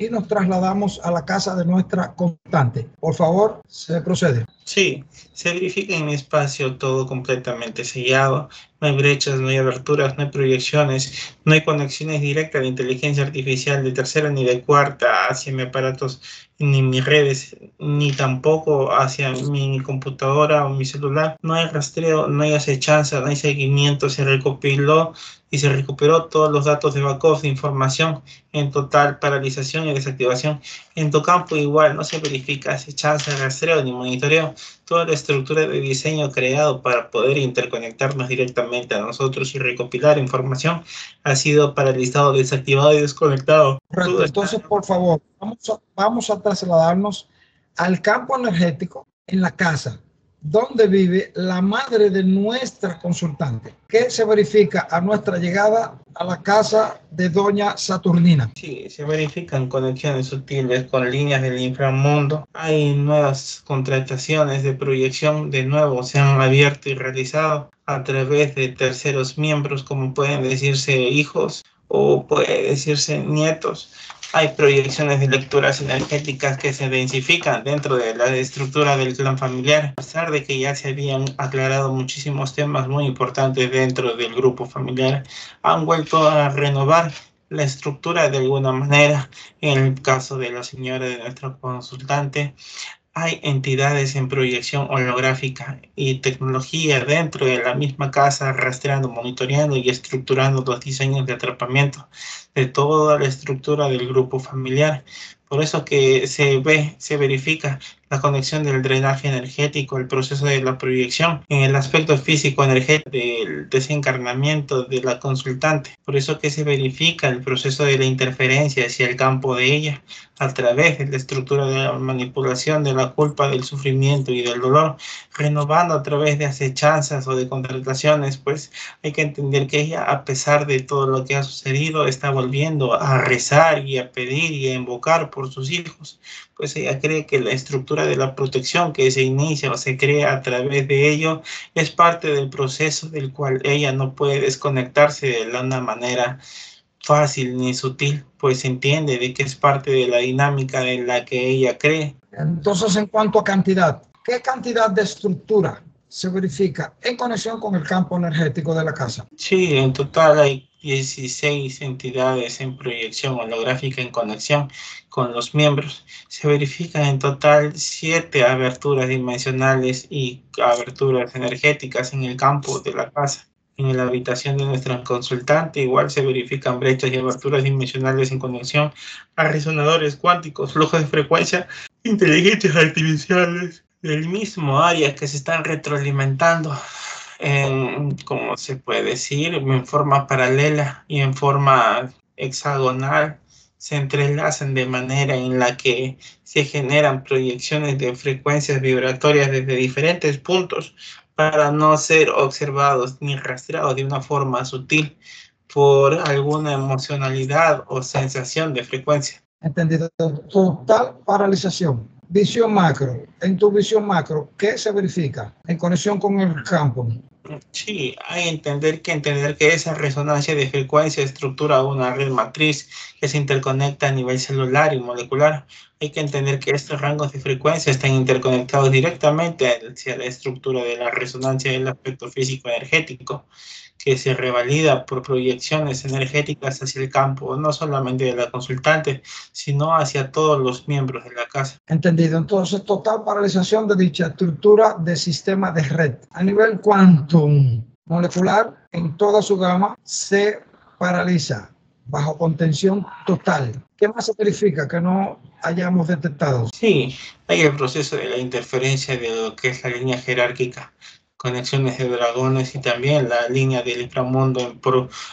y nos trasladamos a la casa de nuestra consultante. Por favor, se procede. Sí, se verifica en mi espacio todo completamente sellado. No hay brechas, no hay aberturas, no hay proyecciones, no hay conexiones directas de inteligencia artificial de tercera ni de cuarta hacia mis aparatos, ni mis redes, ni tampoco hacia mi computadora o mi celular. No hay rastreo, no hay acechanza, no hay seguimiento. Se recopiló y se recuperó todos los datos de backup de información en total paralización y desactivación. En tu campo igual no se verifica acechanza, rastreo ni monitoreo. Toda la estructura de diseño creado para poder interconectarnos directamente a nosotros y recopilar información ha sido paralizado, desactivado y desconectado. Correcto. Entonces, por favor, vamos a trasladarnos al campo energético en la casa donde vive la madre de nuestra consultante, que se verifica a nuestra llegada a la casa de doña Saturnina. Sí, se verifican conexiones sutiles con líneas del inframundo. Hay nuevas contrataciones de proyección, de nuevo se han abierto y realizado a través de terceros miembros, como pueden decirse hijos o puede decirse nietos. Hay proyecciones de lecturas energéticas que se densifican dentro de la estructura del clan familiar, a pesar de que ya se habían aclarado muchísimos temas muy importantes dentro del grupo familiar. Han vuelto a renovar la estructura de alguna manera. En el caso de la señora de nuestra consultante, hay entidades en proyección holográfica y tecnología dentro de la misma casa, rastreando, monitoreando y estructurando los diseños de atrapamiento de toda la estructura del grupo familiar. Por eso que se verifica la conexión del drenaje energético, el proceso de la proyección en el aspecto físico energético del desencarnamiento de la consultante. Por eso que se verifica el proceso de la interferencia hacia el campo de ella a través de la estructura de la manipulación de la culpa, del sufrimiento y del dolor, renovando a través de acechanzas o de contrataciones. Pues hay que entender que ella, a pesar de todo lo que ha sucedido, está volviendo a rezar y a pedir y a invocar por sus hijos. Pues ella cree que la estructura de la protección que se inicia o se crea a través de ello es parte del proceso del cual ella no puede desconectarse de una manera fácil ni sutil, pues entiende de que es parte de la dinámica en la que ella cree. Entonces, en cuanto a cantidad, ¿qué cantidad de estructura se verifica en conexión con el campo energético de la casa? Sí, en total hay 16 entidades en proyección holográfica en conexión con los miembros. Se verifican en total 7 aberturas dimensionales y aberturas energéticas en el campo de la casa. En la habitación de nuestra consultante igual se verifican brechas y aberturas dimensionales en conexión a resonadores cuánticos, flujos de frecuencia, inteligencias artificiales del mismo área que se están retroalimentando como se puede decir, en forma paralela y en forma hexagonal, se entrelazan de manera en la que se generan proyecciones de frecuencias vibratorias desde diferentes puntos para no ser observados ni rastreados de una forma sutil por alguna emocionalidad o sensación de frecuencia. Entendido. Total paralización. Visión macro. En tu visión macro, ¿qué se verifica en conexión con el campo? Sí, hay que entender que esa resonancia de frecuencia estructura una red matriz que se interconecta a nivel celular y molecular. Hay que entender que estos rangos de frecuencia están interconectados directamente hacia la estructura de la resonancia del aspecto físico energético, que se revalida por proyecciones energéticas hacia el campo, no solamente de la consultante, sino hacia todos los miembros de la casa. Entendido. Entonces, total paralización de dicha estructura de sistema de red. A nivel quantum molecular, en toda su gama, se paraliza bajo contención total. ¿Qué más se verifica que no hayamos detectado? Sí, hay el proceso de la interferencia de lo que es la línea jerárquica, conexiones de dragones y también la línea del inframundo en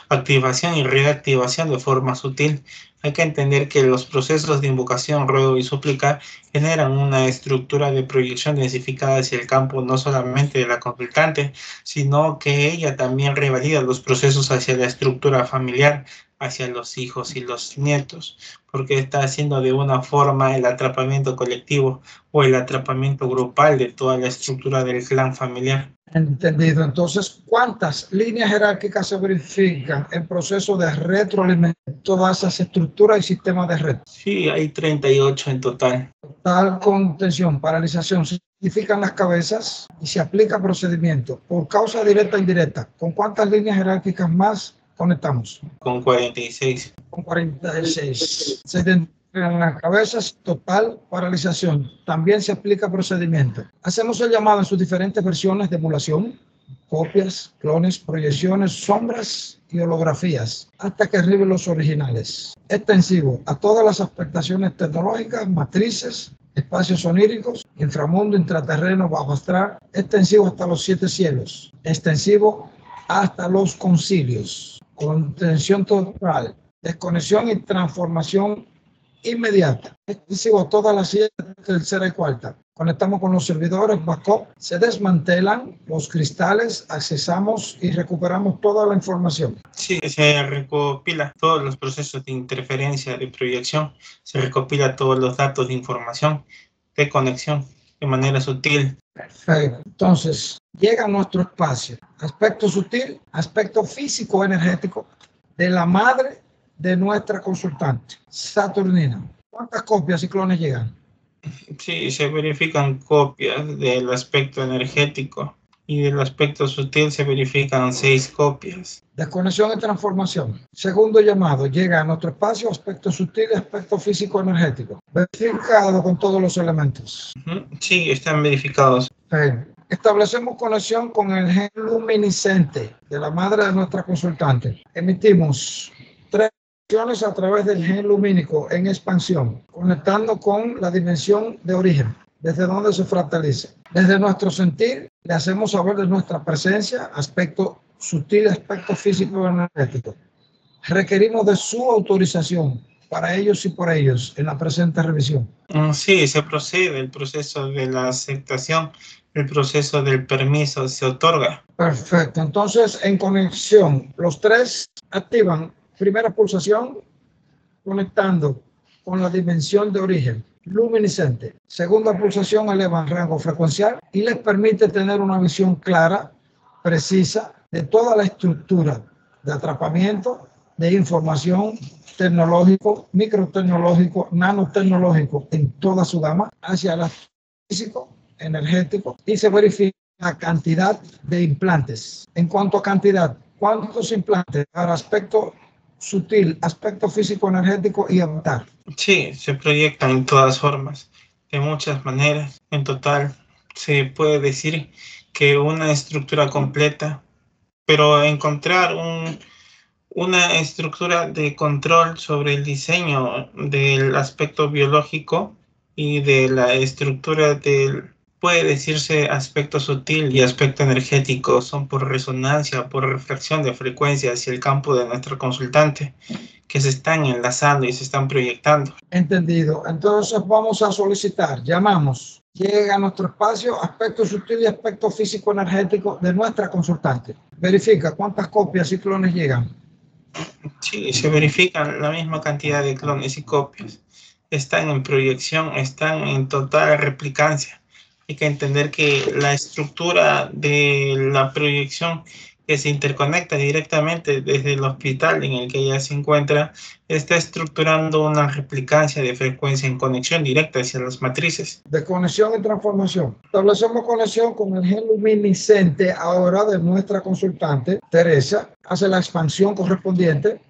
activación y reactivación de forma sutil. Hay que entender que los procesos de invocación, ruego y súplica generan una estructura de proyección densificada hacia el campo no solamente de la consultante, sino que ella también revalida los procesos hacia la estructura familiar, hacia los hijos y los nietos, porque está haciendo de una forma el atrapamiento colectivo o el atrapamiento grupal de toda la estructura del clan familiar. Entendido. Entonces, ¿cuántas líneas jerárquicas se verifican en proceso de retroalimentación de todas esas estructuras y sistemas de red? Sí, hay 38 en total. Total contención, paralización, se identifican las cabezas y se aplica procedimiento por causa directa e indirecta. ¿Con cuántas líneas jerárquicas más conectamos? Con 46. Con 46. Se identifican las cabezas, total paralización. También se aplica procedimiento. Hacemos el llamado en sus diferentes versiones de emulación, copias, clones, proyecciones, sombras y holografías, hasta que arriben los originales. Extensivo a todas las expectaciones tecnológicas, matrices, espacios oníricos, inframundo, intraterreno, bajo astral, extensivo hasta los 7 cielos, extensivo hasta los concilios, contención total, desconexión y transformación inmediata, extensivo a todas las 7, tercera y cuarta. Conectamos con los servidores backup, se desmantelan los cristales, accesamos y recuperamos toda la información. Sí, se recopila todos los procesos de interferencia, de proyección, se recopila todos los datos de información, de conexión, de manera sutil. Perfecto. Entonces, llega a nuestro espacio, aspecto sutil, aspecto físico-energético de la madre de nuestra consultante, Saturnina. ¿Cuántas copias y clones llegan? Sí, se verifican copias del aspecto energético y del aspecto sutil se verifican 6 copias. Desconexión y transformación. Segundo llamado, llega a nuestro espacio, aspecto sutil y aspecto físico-energético. Verificado con todos los elementos. Sí, están verificados. Establecemos conexión con el gen luminiscente de la madre de nuestra consultante. Emitimos 3 a través del gen lumínico en expansión, conectando con la dimensión de origen, desde donde se fractaliza. Desde nuestro sentir, le hacemos saber de nuestra presencia, aspecto sutil, aspecto físico y energético. Requerimos de su autorización para ellos y por ellos en la presente revisión. Sí, se procede el proceso de la aceptación, el proceso del permiso se otorga. Perfecto. Entonces, en conexión, los 3 activan primera pulsación, conectando con la dimensión de origen luminiscente. Segunda pulsación eleva el rango frecuencial y les permite tener una visión clara, precisa, de toda la estructura de atrapamiento de información tecnológico, microtecnológico, nanotecnológico en toda su gama hacia el físico, energético, y se verifica la cantidad de implantes. En cuanto a cantidad, ¿cuántos implantes para aspecto sutil, aspecto físico, energético y avatar? Sí, se proyectan en todas formas, de muchas maneras. En total, se puede decir que una estructura completa, pero encontrar una estructura de control sobre el diseño del aspecto biológico y de la estructura del, puede decirse, aspecto sutil y aspecto energético, son por resonancia, por refracción de frecuencia hacia el campo de nuestro consultante, que se están enlazando y se están proyectando. Entendido. Entonces vamos a solicitar, llamamos, llega a nuestro espacio, aspecto sutil y aspecto físico energético de nuestra consultante. Verifica cuántas copias y clones llegan. Sí, se verifican la misma cantidad de clones y copias. Están en proyección, están en total replicancia. Hay que entender que la estructura de la proyección que se interconecta directamente desde el hospital en el que ella se encuentra, está estructurando una replicancia de frecuencia en conexión directa hacia las matrices. De conexión y transformación. Establecemos conexión con el gen luminiscente ahora de nuestra consultante, Teresa, hace la expansión correspondiente,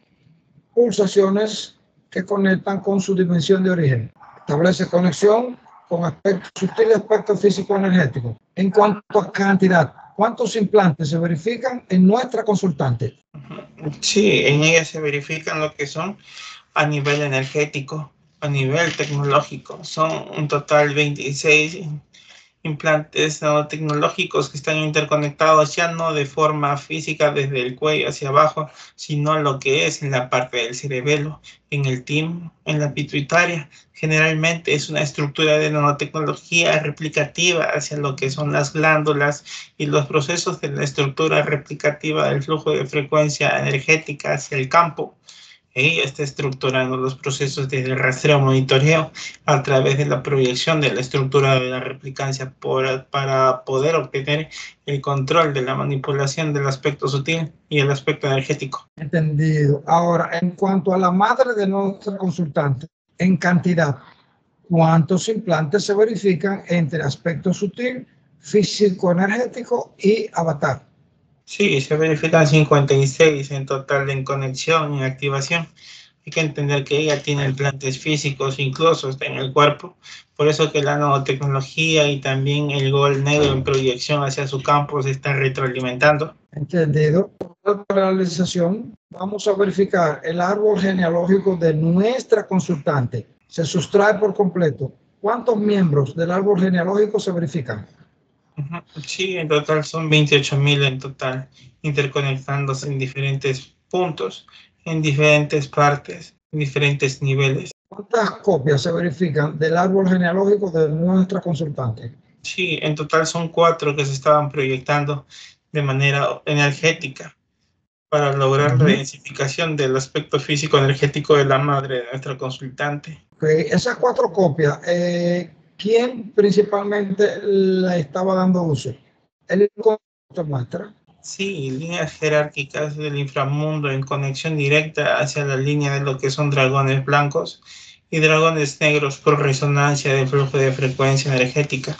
pulsaciones que conectan con su dimensión de origen. Establece conexión con aspecto sutil y aspecto físico energético. En cuanto a cantidad, ¿cuántos implantes se verifican en nuestra consultante? Sí, en ella se verifican lo que son a nivel energético, a nivel tecnológico. Son un total 26 implantes nanotecnológicos que están interconectados ya no de forma física desde el cuello hacia abajo, sino lo que es en la parte del cerebelo, en el timo, en la pituitaria. Generalmente es una estructura de nanotecnología replicativa hacia lo que son las glándulas y los procesos de la estructura replicativa del flujo de frecuencia energética hacia el campo. Ella está estructurando los procesos de rastreo monitoreo a través de la proyección de la estructura de la replicancia para poder obtener el control de la manipulación del aspecto sutil y el aspecto energético. Entendido. Ahora, en cuanto a la madre de nuestra consultante, en cantidad, ¿cuántos implantes se verifican entre aspecto sutil, físico-energético y avatar? Sí, se verifican 56 en total en conexión y activación. Hay que entender que ella tiene implantes físicos inclusos en el cuerpo, por eso que la nanotecnología y también el gol negro en proyección hacia su campo se está retroalimentando. Entendido. Por la realización, vamos a verificar el árbol genealógico de nuestra consultante. Se sustrae por completo. ¿Cuántos miembros del árbol genealógico se verifican? Sí, en total son 28.000 en total, interconectándose en diferentes puntos, en diferentes partes, en diferentes niveles. ¿Cuántas copias se verifican del árbol genealógico de nuestra consultante? Sí, en total son 4 que se estaban proyectando de manera energética para lograr la densificación del aspecto físico-energético de la madre de nuestra consultante. Okay. Esas 4 copias, ¿quién principalmente la estaba dando uso? ¿El muestra? Sí, líneas jerárquicas del inframundo en conexión directa hacia la línea de lo que son dragones blancos y dragones negros por resonancia del flujo de frecuencia energética.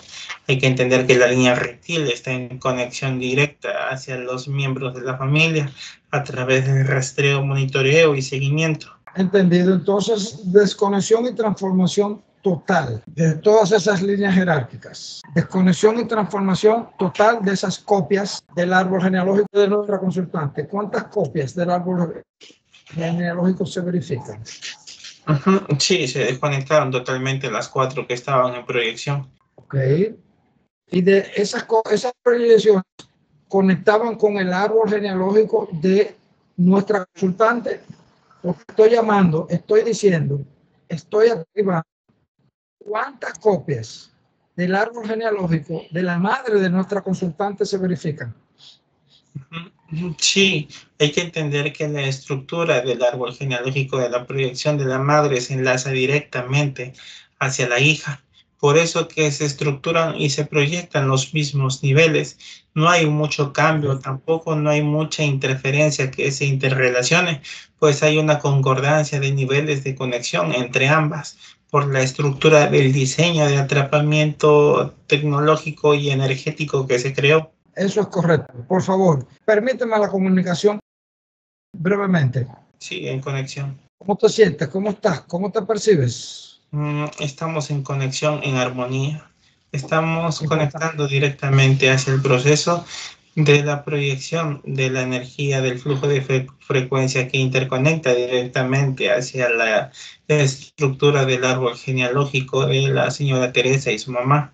Hay que entender que la línea rectil está en conexión directa hacia los miembros de la familia a través del rastreo, monitoreo y seguimiento. Entendido. Entonces, desconexión y transformación total de todas esas líneas jerárquicas. Desconexión y transformación total de esas copias del árbol genealógico de nuestra consultante. ¿Cuántas copias del árbol genealógico se verifican? Sí, se desconectaron totalmente las 4 que estaban en proyección. Ok. Y de esas proyecciones conectaban con el árbol genealógico de nuestra consultante. Lo que estoy llamando, estoy diciendo, estoy activando cuántas copias del árbol genealógico de la madre de nuestra consultante se verifican. Sí, hay que entender que la estructura del árbol genealógico de la proyección de la madre se enlaza directamente hacia la hija. Por eso que se estructuran y se proyectan los mismos niveles. No hay mucho cambio, tampoco no hay mucha interferencia que se interrelacione, pues hay una concordancia de niveles de conexión entre ambas por la estructura del diseño de atrapamiento tecnológico y energético que se creó. Eso es correcto. Por favor, permíteme la comunicación brevemente. Sí, en conexión. ¿Cómo te sientes? ¿Cómo estás? ¿Cómo te percibes? Estamos en conexión, en armonía. Estamos conectando directamente hacia el proceso de la proyección de la energía del flujo de frecuencia que interconecta directamente hacia la estructura del árbol genealógico de la señora Teresa y su mamá.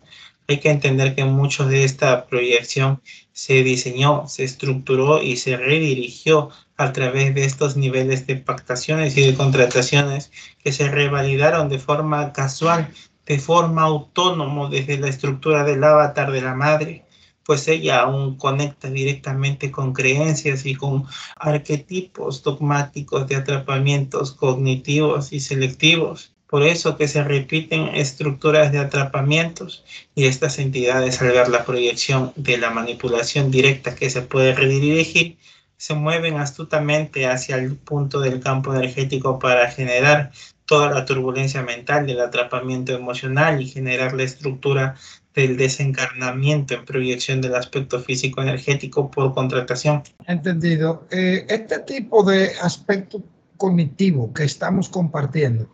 Hay que entender que mucho de esta proyección se diseñó, se estructuró y se redirigió a través de estos niveles de pactaciones y de contrataciones que se revalidaron de forma casual, de forma autónoma desde la estructura del avatar de la madre, pues ella aún conecta directamente con creencias y con arquetipos dogmáticos de atrapamientos cognitivos y selectivos. Por eso que se repiten estructuras de atrapamientos y estas entidades, al ver la proyección de la manipulación directa que se puede redirigir, se mueven astutamente hacia el punto del campo energético para generar toda la turbulencia mental del atrapamiento emocional y generar la estructura del desencarnamiento en proyección del aspecto físico energético por contratación. Entendido. Este tipo de aspecto cognitivo que estamos compartiendo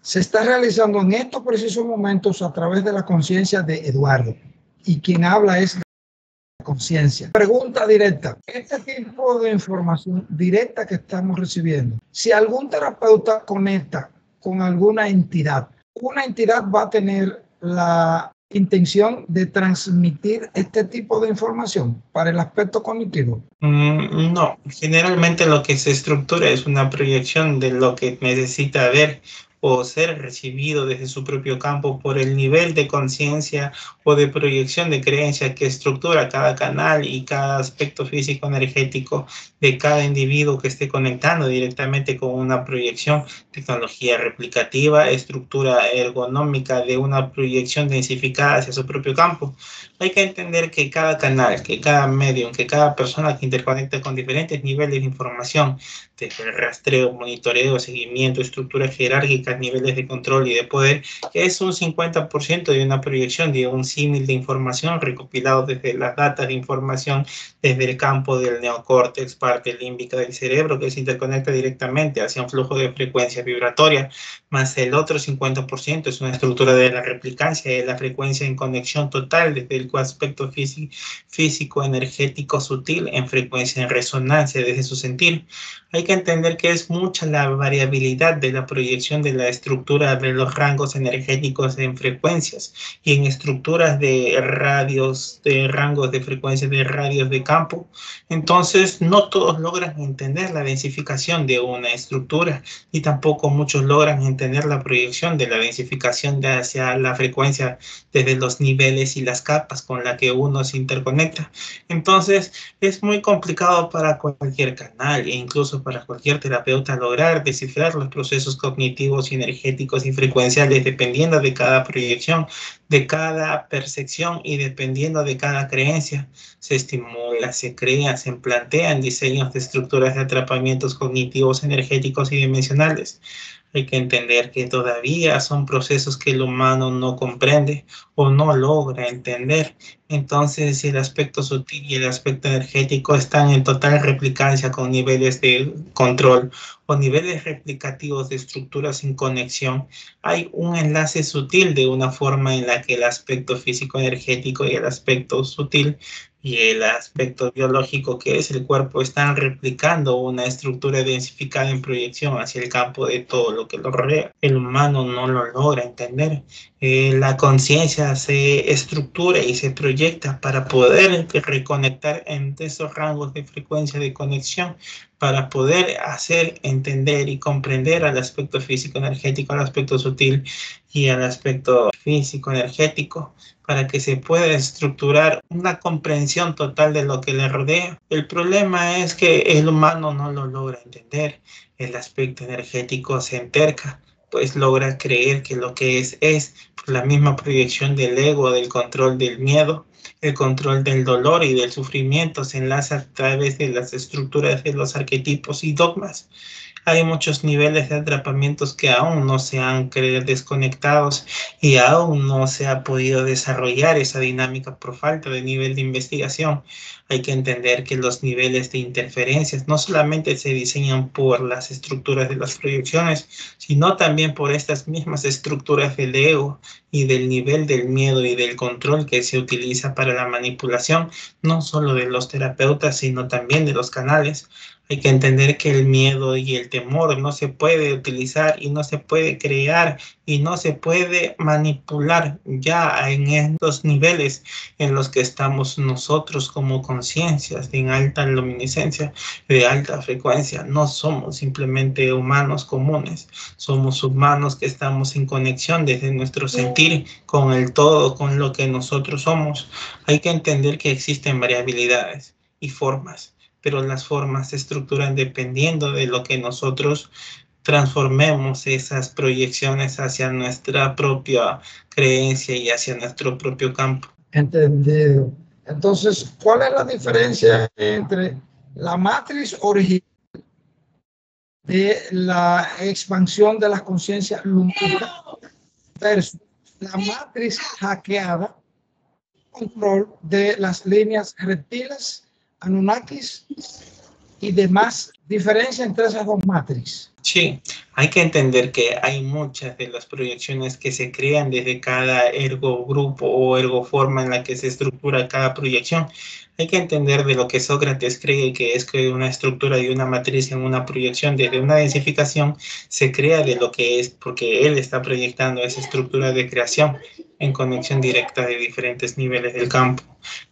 se está realizando en estos precisos momentos a través de la conciencia de Eduardo, y quien habla es la conciencia. Pregunta directa: este tipo de información directa que estamos recibiendo, si algún terapeuta conecta con alguna entidad, una entidad va a tener la intención de transmitir este tipo de información para el aspecto cognitivo. No, generalmente lo que se estructura es una proyección de lo que necesita ver o ser recibido desde su propio campo por el nivel de conciencia o de proyección de creencia que estructura cada canal y cada aspecto físico energético de cada individuo que esté conectando directamente con una proyección, tecnología replicativa, estructura ergonómica de una proyección densificada hacia su propio campo. Hay que entender que cada canal, que cada medium, que cada persona que interconecta con diferentes niveles de información, desde el rastreo, monitoreo, seguimiento, estructuras jerárquicas, niveles de control y de poder, que es un 50% de una proyección de un símil de información recopilado desde las datas de información desde el campo del neocórtex, parte límbica del cerebro, que se interconecta directamente hacia un flujo de frecuencia vibratoria, más el otro 50% es una estructura de la replicancia de la frecuencia en conexión total desde el aspecto físico, energético, sutil, en frecuencia en resonancia desde su sentir. Hay que entender que es mucha la variabilidad de la proyección de la estructura de los rangos energéticos en frecuencias y en estructuras de radios, de rangos de frecuencia, de radios de campo. Entonces, no todos logran entender la densificación de una estructura y tampoco muchos logran entender la proyección de la densificación hacia la frecuencia desde los niveles y las capas con la que uno se interconecta. Entonces, es muy complicado para cualquier canal e incluso para cualquier terapeuta lograr descifrar los procesos cognitivos, energéticos y frecuenciales dependiendo de cada proyección, de cada percepción y dependiendo de cada creencia. Se estimula, se crea, se plantean diseños de estructuras de atrapamientos cognitivos, energéticos y dimensionales. Hay que entender que todavía son procesos que el humano no comprende o no logra entender. Entonces, si el aspecto sutil y el aspecto energético están en total replicancia con niveles de control o niveles replicativos de estructuras sin conexión, hay un enlace sutil de una forma en la que el aspecto físico energético y el aspecto sutil y el aspecto biológico que es el cuerpo están replicando una estructura densificada en proyección hacia el campo de todo lo que lo rodea. El humano no lo logra entender. La conciencia se estructura y se proyecta para poder reconectar entre esos rangos de frecuencia de conexión, para poder hacer entender y comprender al aspecto físico energético, al aspecto sutil y al aspecto físico energético, para que se pueda estructurar una comprensión total de lo que le rodea. El problema es que el humano no lo logra entender. El aspecto energético se enterca, pues logra creer que lo que es por la misma proyección del ego, del control del miedo, el control del dolor y del sufrimiento se enlaza a través de las estructuras de los arquetipos y dogmas. Hay muchos niveles de atrapamientos que aún no se han desconectados y aún no se ha podido desarrollar esa dinámica por falta de nivel de investigación. Hay que entender que los niveles de interferencias no solamente se diseñan por las estructuras de las proyecciones, sino también por estas mismas estructuras del ego y del nivel del miedo y del control que se utiliza para la manipulación, no solo de los terapeutas, sino también de los canales. Hay que entender que el miedo y el temor no se puede utilizar y no se puede crear y no se puede manipular ya en estos niveles en los que estamos nosotros como conciencias en alta luminiscencia, de alta frecuencia. No somos simplemente humanos comunes, somos humanos que estamos en conexión desde nuestro sentir con el todo, con lo que nosotros somos. Hay que entender que existen variabilidades y formas, pero las formas se estructuran dependiendo de lo que nosotros transformemos esas proyecciones hacia nuestra propia creencia y hacia nuestro propio campo. Entendido. Entonces, ¿cuál es la diferencia entre la matriz original de la expansión de la conciencia lumínica versus la matriz hackeada, control de las líneas reptiles, Anunnakis y demás? Diferencia entre esas dos matrices. Sí, hay que entender que hay muchas de las proyecciones que se crean desde cada ergogrupo o ergoforma en la que se estructura cada proyección. Hay que entender de lo que Sócrates cree que es que una estructura de una matriz en una proyección desde una densificación se crea de lo que es, porque él está proyectando esa estructura de creación en conexión directa de diferentes niveles del campo.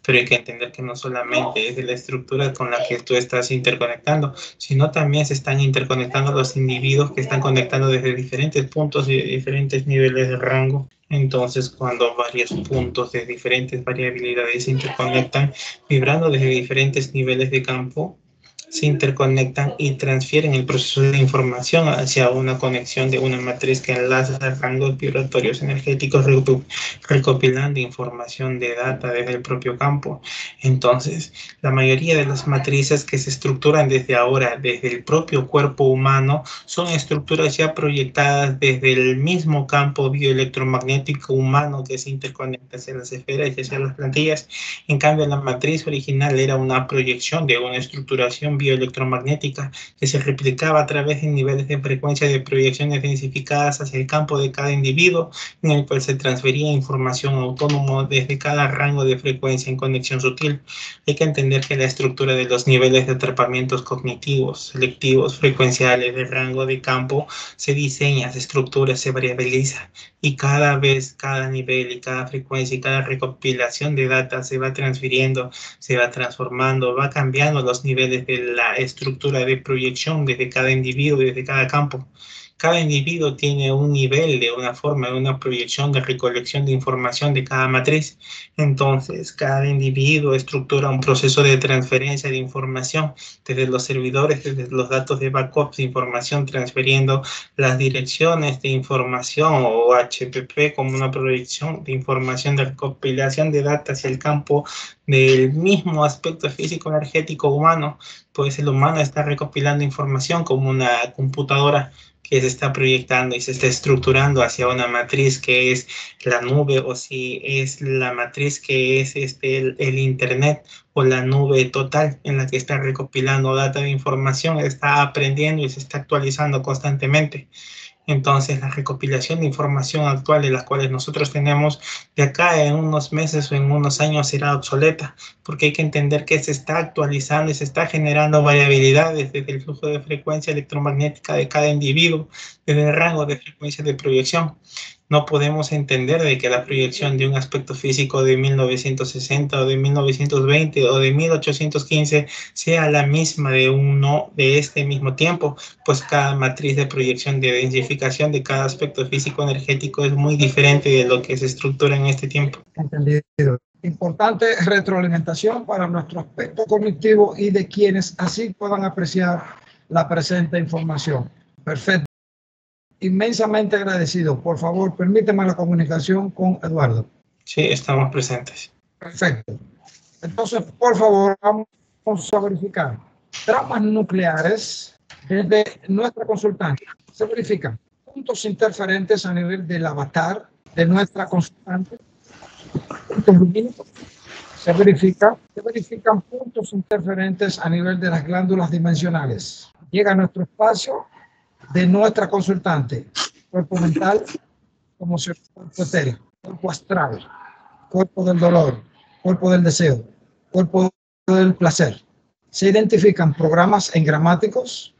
pero hay que entender que no solamente es de la estructura con la que tú estás interconectando, sino también se están interconectando los individuos que están conectando desde diferentes puntos y diferentes niveles de rango. Entonces, cuando varios puntos de diferentes variabilidades se interconectan, vibrando desde diferentes niveles de campo, se interconectan y transfieren el proceso de información hacia una conexión de una matriz que enlaza rangos vibratorios energéticos recopilando información de data desde el propio campo. Entonces, la mayoría de las matrices que se estructuran desde ahora, desde el propio cuerpo humano, son estructuras ya proyectadas desde el mismo campo bioelectromagnético humano que se interconecta hacia las esferas y hacia las plantillas. En cambio, la matriz original era una proyección de una estructuración bioelectromagnética que se replicaba a través de niveles de frecuencia de proyecciones densificadas hacia el campo de cada individuo, en el cual se transfería información autónoma desde cada rango de frecuencia en conexión sutil. Hay que entender que la estructura de los niveles de atrapamientos cognitivos, selectivos, frecuenciales, de rango de campo, se diseña, se estructura, se variabiliza, y cada vez, cada nivel y cada frecuencia y cada recopilación de data se va transfiriendo, se va transformando, va cambiando los niveles de la estructura de proyección desde cada individuo, desde cada campo. Cada individuo tiene un nivel de una forma, de una proyección de recolección de información de cada matriz. Entonces, cada individuo estructura un proceso de transferencia de información desde los servidores, desde los datos de backup de información, transfiriendo las direcciones de información o HPP como una proyección de información de recopilación de datos hacia el campo del mismo aspecto físico energético humano. Pues el humano está recopilando información como una computadora que se está proyectando y se está estructurando hacia una matriz que es la nube, o si es la matriz que es el Internet o la nube total en la que está recopilando data de información, está aprendiendo y se está actualizando constantemente. Entonces, la recopilación de información actual de las cuales nosotros tenemos de acá en unos meses o en unos años será obsoleta, porque hay que entender que se está actualizando y se está generando variabilidades desde el flujo de frecuencia electromagnética de cada individuo, desde el rango de frecuencia de proyección. No podemos entender de que la proyección de un aspecto físico de 1960 o de 1920 o de 1815 sea la misma de uno de este mismo tiempo, pues cada matriz de proyección de densificación de cada aspecto físico energético es muy diferente de lo que se estructura en este tiempo. Entendido. Importante retroalimentación para nuestro aspecto cognitivo y de quienes así puedan apreciar la presente información. Perfecto. Inmensamente agradecido. Por favor, permíteme la comunicación con Eduardo. Sí, estamos presentes. Perfecto. Entonces, por favor, vamos a verificar tramas nucleares desde nuestra consultante. Se verifican puntos interferentes a nivel del avatar de nuestra consultante. Se verifican puntos interferentes a nivel de las glándulas dimensionales. Llega a nuestro espacio de nuestra consultante, cuerpo mental, como si fuera cuerpo etéreo, cuerpo astral, cuerpo del dolor, cuerpo del deseo, cuerpo del placer. Se identifican programas engramáticos,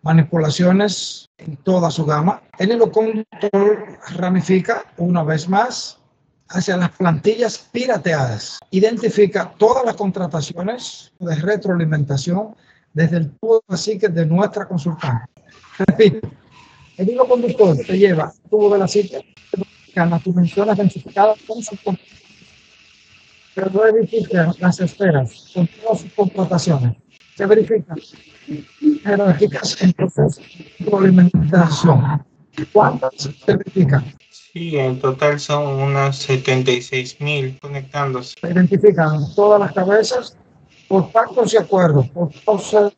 manipulaciones en toda su gama. El hilo conductor ramifica una vez más hacia las plantillas pirateadas. Identifica todas las contrataciones de retroalimentación desde el tubo de la psique de nuestra consultante. Repito, el hilo conductor te lleva al tubo de la psique, las dimensiones densificadas con sus contrataciones, pero no verifican las esferas con todas sus contrataciones. Se verifican jerárquicas en proceso de retroalimentación. ¿Cuántas se verifican? Sí, en total son unas 76,000 conectándose. Se identifican todas las cabezas por pactos y acuerdos, por causa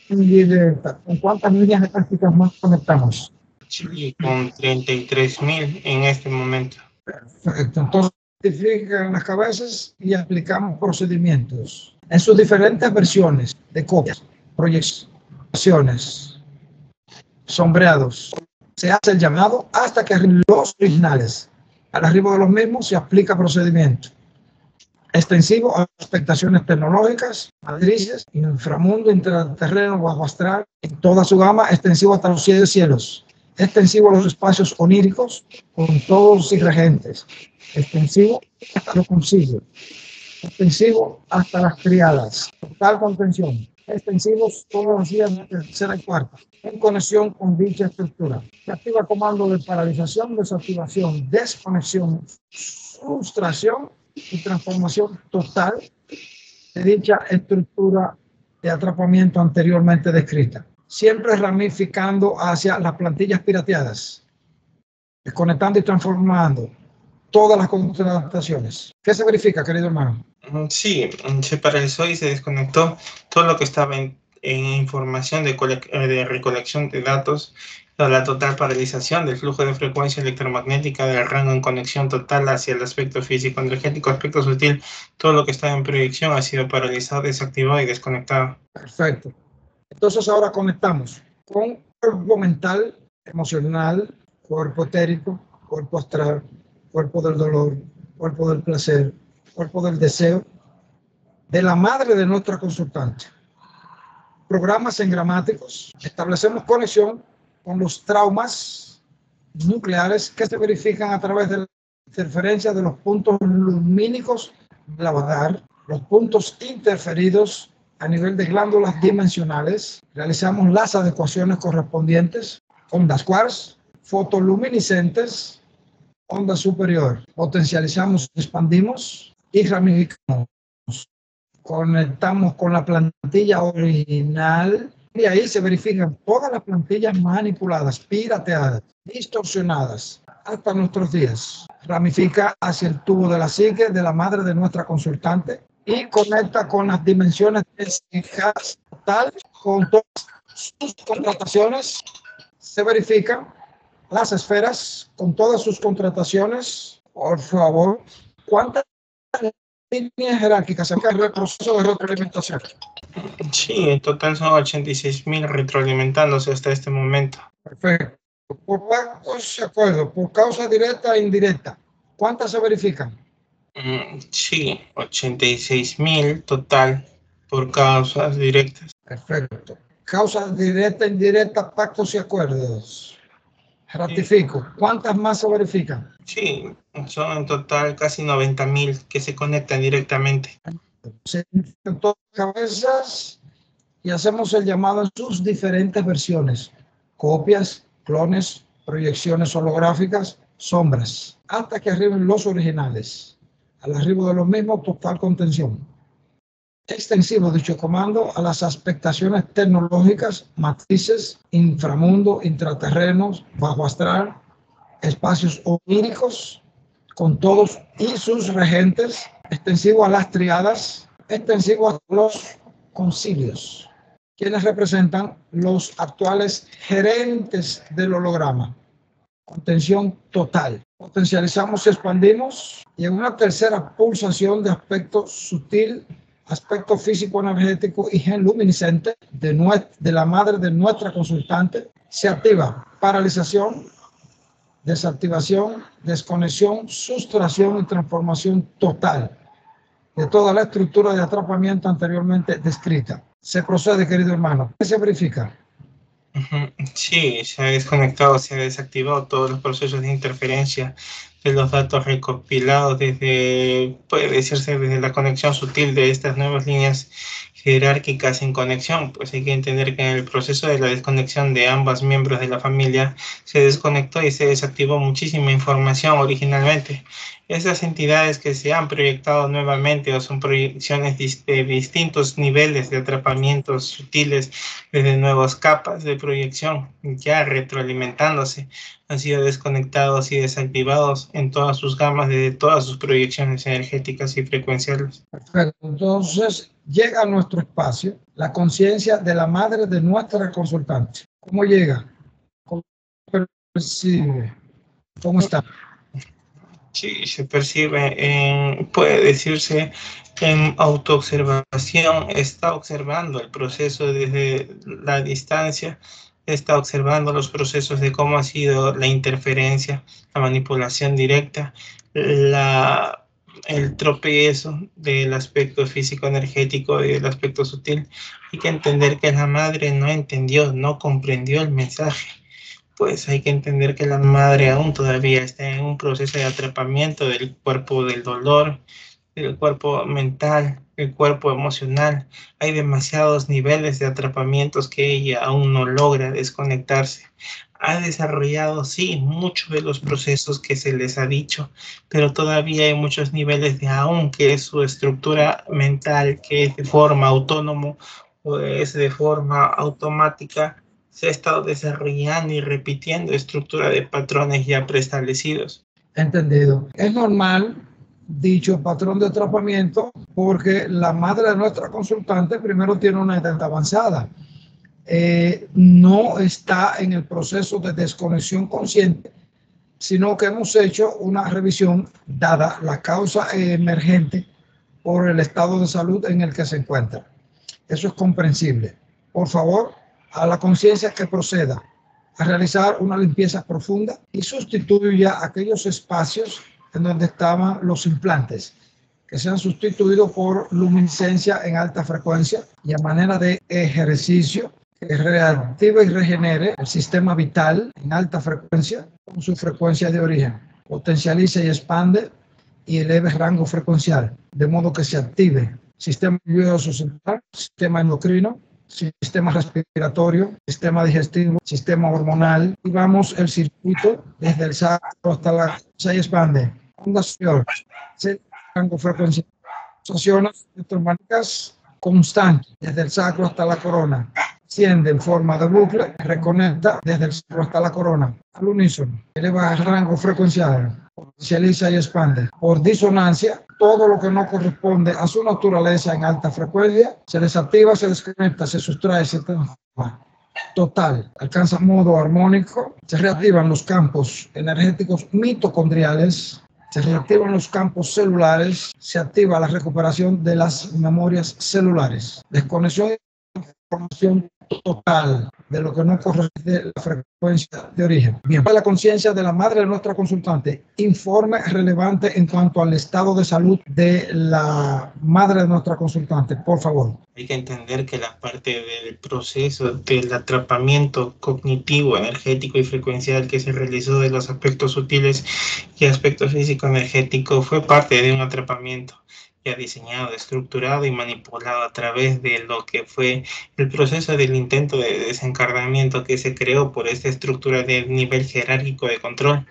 indirecta. ¿Con cuántas líneas jerárquicas más conectamos? Sí, con 33,000 en este momento. Perfecto. Entonces, identifican las cabezas y aplicamos procedimientos en sus diferentes versiones de copias, proyecciones, sombreados. Se hace el llamado hasta que arriben los originales. Al arribo de los mismos se aplica procedimiento extensivo a expectaciones tecnológicas, matrices, inframundo, intraterreno, bajo astral, en toda su gama, extensivo hasta los 7 cielos, extensivo a los espacios oníricos, con todos y regentes, extensivo hasta los concilios, extensivo hasta las triadas, total contención, extensivos todos los días de tercera y cuarta, en conexión con dicha estructura. Se activa comando de paralización, desactivación, desconexión, frustración y transformación total de dicha estructura de atrapamiento anteriormente descrita, siempre ramificando hacia las plantillas pirateadas, desconectando y transformando todas las contrataciones. ¿Qué se verifica, querido hermano? Sí, se paralizó y se desconectó todo lo que estaba en información de recolección de datos, la total paralización del flujo de frecuencia electromagnética del rango en conexión total hacia el aspecto físico, energético, aspecto sutil, todo lo que estaba en proyección ha sido paralizado, desactivado y desconectado. Perfecto. Entonces ahora conectamos con cuerpo mental, emocional, cuerpo etérico, cuerpo astral, cuerpo del dolor, cuerpo del placer, cuerpo del deseo, de la madre de nuestra consultante. Programas engramáticos, establecemos conexión con los traumas nucleares que se verifican a través de la interferencia de los puntos lumínicos del avatar, los puntos interferidos a nivel de glándulas dimensionales. Realizamos las adecuaciones correspondientes, ondas quartz, fotoluminiscentes, onda superior. Potencializamos, expandimos y ramificamos. Conectamos con la plantilla original y ahí se verifican todas las plantillas manipuladas, pirateadas, distorsionadas hasta nuestros días. Ramifica hacia el tubo de la psique de la madre de nuestra consultante y conecta con las dimensiones total con todas sus contrataciones. Se verifican las esferas con todas sus contrataciones. Por favor, ¿cuántas líneas jerárquicas se encarga el proceso de retroalimentación? Sí, en total son 86.000 retroalimentándose hasta este momento. Perfecto. Por pagos de acuerdo, por causa directa e indirecta, ¿cuántas se verifican? Sí, 86.000 total por causas directas. Perfecto. Causas directa, indirecta, pactos y acuerdos. Ratifico. ¿Cuántas más se verifican? Sí, son en total casi 90.000 que se conectan directamente. Se verifican todas las cabezas y hacemos el llamado en sus diferentes versiones. Copias, clones, proyecciones holográficas, sombras, hasta que arriben los originales. Al arribo de los mismos, total contención. Extensivo dicho comando a las aspectaciones tecnológicas, matrices, inframundo, intraterrenos, bajo astral, espacios oníricos, con todos y sus regentes, extensivo a las triadas, extensivo a los concilios, quienes representan los actuales gerentes del holograma. Contención total. Potencializamos y expandimos y en una tercera pulsación de aspecto sutil, aspecto físico energético y genluminiscente de la madre de nuestra consultante, se activa paralización, desactivación, desconexión, sustracción y transformación total de toda la estructura de atrapamiento anteriormente descrita. Se procede, querido hermano. ¿Qué se verifica? Sí, se ha desconectado, se ha desactivado todos los procesos de interferencia de los datos recopilados puede decirse, desde la conexión sutil de estas nuevas líneas jerárquicas en conexión. Pues hay que entender que en el proceso de la desconexión de ambos miembros de la familia se desconectó y se desactivó muchísima información originalmente. Esas entidades que se han proyectado nuevamente o son proyecciones de distintos niveles de atrapamientos sutiles desde nuevas capas de proyección, ya retroalimentándose, han sido desconectados y desactivados en todas sus gamas de todas sus proyecciones energéticas y frecuenciales. Perfecto. Entonces llega a nuestro espacio la conciencia de la madre de nuestra consultante. ¿Cómo llega? ¿Cómo percibe? ¿Cómo está? Sí, se percibe, puede decirse, en autoobservación, está observando el proceso desde la distancia, está observando los procesos de cómo ha sido la interferencia, la manipulación directa, el tropiezo del aspecto físico-energético y del aspecto sutil. Hay que entender que la madre no entendió, no comprendió el mensaje. Pues hay que entender que la madre aún todavía está en un proceso de atrapamiento del cuerpo del dolor, el cuerpo mental, el cuerpo emocional. Hay demasiados niveles de atrapamientos que ella aún no logra desconectarse. Ha desarrollado, sí, muchos de los procesos que se les ha dicho, pero todavía hay muchos niveles de aún que es su estructura mental, que es de forma autónoma o es de forma automática, se ha estado desarrollando y repitiendo estructura de patrones ya preestablecidos. Entendido. Es normal dicho patrón de atrapamiento porque la madre de nuestra consultante primero tiene una edad avanzada. No está en el proceso de desconexión consciente, sino que hemos hecho una revisión dada la causa emergente por el estado de salud en el que se encuentra. Eso es comprensible. Por favor, a la conciencia que proceda a realizar una limpieza profunda y sustituya aquellos espacios en donde estaban los implantes, que sean sustituidos por luminiscencia en alta frecuencia y a manera de ejercicio que reactive y regenere el sistema vital en alta frecuencia con su frecuencia de origen. Potencializa y expande y eleve el rango frecuencial, de modo que se active sistema nervioso central, sistema endocrino, sistema respiratorio, sistema digestivo, sistema hormonal, y vamos el circuito desde el sacro hasta la se expande. Ondas rango frecuencial. Asociaciones electromagnéticas constantes desde el sacro hasta la corona. Asciende en forma de bucle, reconecta desde el sacro hasta la corona. Al unísono, eleva el rango frecuencial, potencializa y expande. Por disonancia, todo lo que no corresponde a su naturaleza en alta frecuencia se desactiva, se desconecta, se sustrae, se transforma. Total, alcanza modo armónico, se reactivan los campos energéticos mitocondriales, se reactivan los campos celulares, se activa la recuperación de las memorias celulares. Desconexión de información total de lo que no corresponde a la frecuencia de origen. Bien, para la conciencia de la madre de nuestra consultante, informe relevante en cuanto al estado de salud de la madre de nuestra consultante, por favor. Hay que entender que la parte del proceso del atrapamiento cognitivo, energético y frecuencial que se realizó de los aspectos sutiles y aspectos físico-energético fue parte de un atrapamiento ya diseñado, estructurado y manipulado a través de lo que fue el proceso del intento de desencarnamiento que se creó por esta estructura de nivel jerárquico de control.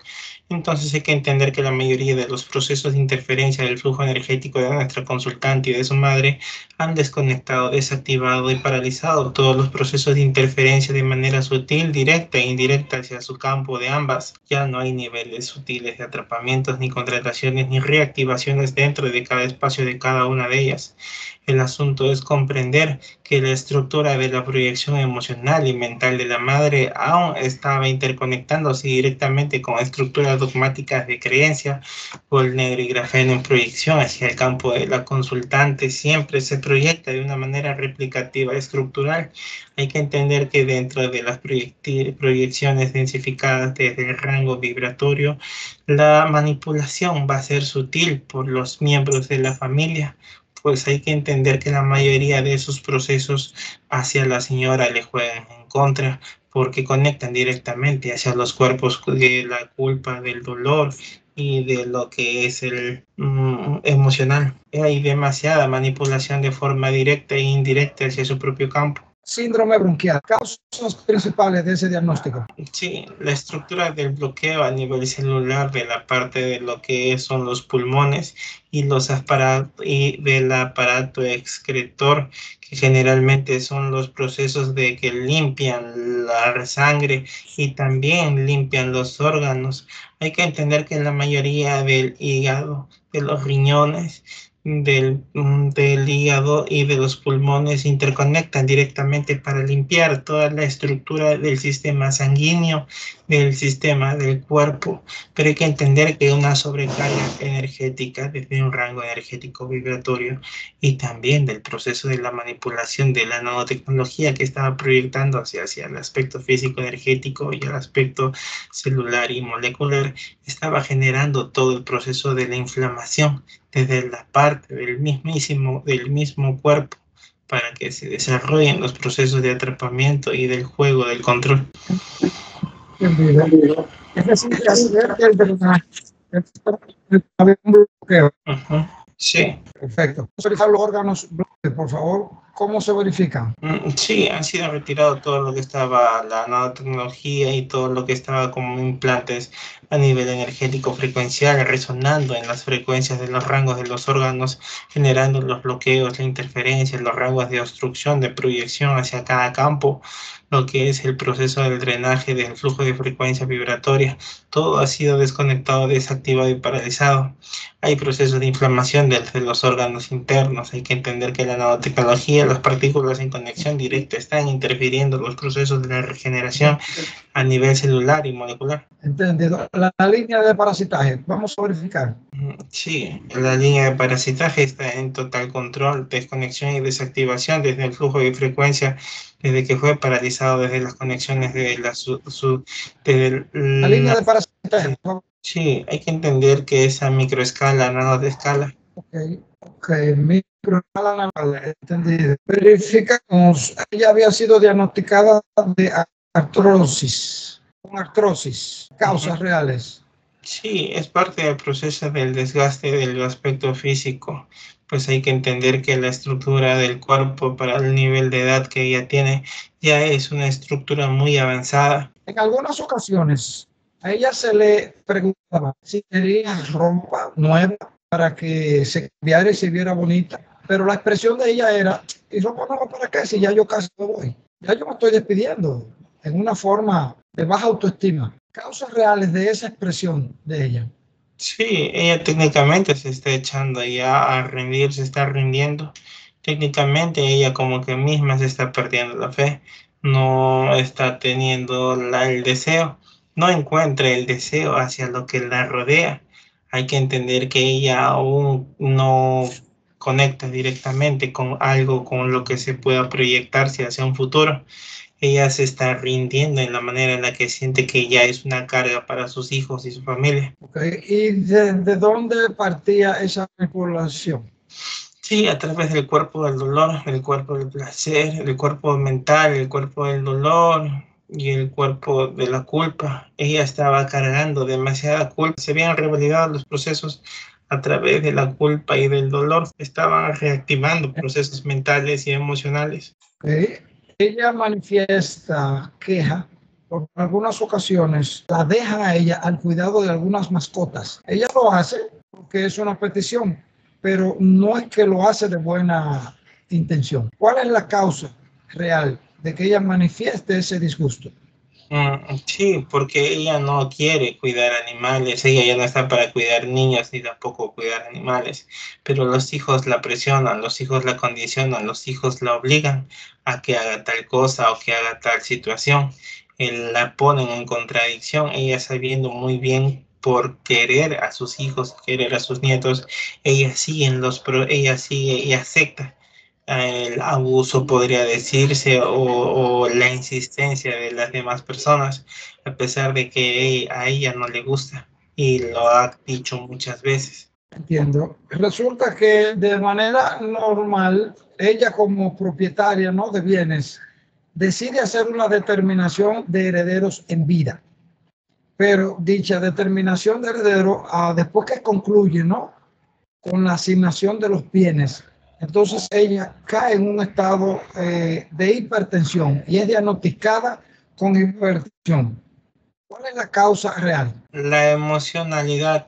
Entonces hay que entender que la mayoría de los procesos de interferencia del flujo energético de nuestra consultante y de su madre han desconectado, desactivado y paralizado todos los procesos de interferencia de manera sutil, directa e indirecta hacia su campo de ambas. Ya no hay niveles sutiles de atrapamientos, ni contrataciones, ni reactivaciones dentro de cada espacio de cada una de ellas. El asunto es comprender que la estructura de la proyección emocional y mental de la madre aún estaba interconectándose directamente con estructuras dogmáticas de creencia por el negro y grafeno en proyección hacia el campo de la consultante. Siempre se proyecta de una manera replicativa estructural. Hay que entender que dentro de las proyecciones densificadas desde el rango vibratorio, la manipulación va a ser sutil por los miembros de la familia. Pues hay que entender que la mayoría de esos procesos hacia la señora le juegan en contra porque conectan directamente hacia los cuerpos de la culpa, del dolor y de lo que es el emocional. Hay demasiada manipulación de forma directa e indirecta hacia su propio campo. Síndrome bronquial, causas principales de ese diagnóstico. Sí, la estructura del bloqueo a nivel celular de la parte de lo que son los pulmones y los y del aparato excretor, que generalmente son los procesos de que limpian la sangre y también limpian los órganos. Hay que entender que la mayoría del hígado, de los riñones, del hígado y de los pulmones interconectan directamente para limpiar toda la estructura del sistema sanguíneo, del sistema del cuerpo, pero hay que entender que una sobrecarga energética desde un rango energético vibratorio y también del proceso de la manipulación de la nanotecnología que estaba proyectando hacia el aspecto físico energético y el aspecto celular y molecular, estaba generando todo el proceso de la inflamación desde la parte del mismo cuerpo para que se desarrollen los procesos de atrapamiento y del juego del control. Es decir, que el drenaje, el bloqueo, Sí. Perfecto. Verificar los órganos, por favor. ¿Cómo se verifican? Sí, han sido retirados todo lo que estaba, la nanotecnología y todo lo que estaba como implantes a nivel energético frecuencial, resonando en las frecuencias de los rangos de los órganos, generando los bloqueos, la interferencia, los rangos de obstrucción, de proyección hacia cada campo, lo que es el proceso del drenaje, del flujo de frecuencia vibratoria. Todo ha sido desconectado, desactivado y paralizado. Hay procesos de inflamación de los órganos internos. Hay que entender que la nanotecnología, las partículas en conexión directa están interfiriendo los procesos de la regeneración a nivel celular y molecular. Entendido. La línea de parasitaje, vamos a verificar. Sí, la línea de parasitaje está en total control, desconexión y desactivación desde el flujo de frecuencia, desde que fue paralizado desde las conexiones de la línea de parasitaje. Sí, hay que entender que esa microescala, nanoescala. Ok, microescala, entendido. Verificamos, ella había sido diagnosticada de artrosis, con artrosis, causas reales. Sí, es parte del proceso del desgaste del aspecto físico. Pues hay que entender que la estructura del cuerpo para el nivel de edad que ella tiene ya es una estructura muy avanzada. En algunas ocasiones a ella se le preguntaba si quería ropa nueva para que se cambiara y se viera bonita, pero la expresión de ella era, ¿y ropa nueva para qué? Si ya yo casi me voy, ya yo me estoy despidiendo, en una forma de baja autoestima. Causas reales de esa expresión de ella. Sí, ella técnicamente se está echando ya a rendir, se está rindiendo. Técnicamente ella como que misma se está perdiendo la fe, no está teniendo el deseo, no encuentra el deseo hacia lo que la rodea. Hay que entender que ella aún no conecta directamente con algo con lo que se pueda proyectarse hacia un futuro. Ella se está rindiendo en la manera en la que siente que ya es una carga para sus hijos y su familia. Okay. ¿Y de dónde partía esa manipulación? Sí, a través del cuerpo del dolor, el cuerpo del placer, el cuerpo mental, el cuerpo del dolor y el cuerpo de la culpa. Ella estaba cargando demasiada culpa. Se habían revalidado los procesos a través de la culpa y del dolor. Estaban reactivando procesos mentales y emocionales. Okay. Ella manifiesta queja, por algunas ocasiones la deja a ella al cuidado de algunas mascotas. Ella lo hace porque es una petición, pero no es que lo hace de buena intención. ¿Cuál es la causa real de que ella manifieste ese disgusto? Sí, porque ella no quiere cuidar animales, ella ya no está para cuidar niños ni tampoco cuidar animales, pero los hijos la presionan, los hijos la condicionan, los hijos la obligan a que haga tal cosa o que haga tal situación. La ponen en contradicción, ella sabiendo muy bien por querer a sus hijos, querer a sus nietos, ella sigue y acepta el abuso, podría decirse, o la insistencia de las demás personas, a pesar de que a ella no le gusta y lo ha dicho muchas veces. Entiendo. Resulta que de manera normal, ella como propietaria, ¿no?, de bienes, decide hacer una determinación de herederos en vida. Pero dicha determinación de heredero, después que concluye, ¿no?, con la asignación de los bienes, entonces ella cae en un estado de hipertensión y es diagnosticada con hipertensión. ¿Cuál es la causa real? La emocionalidad,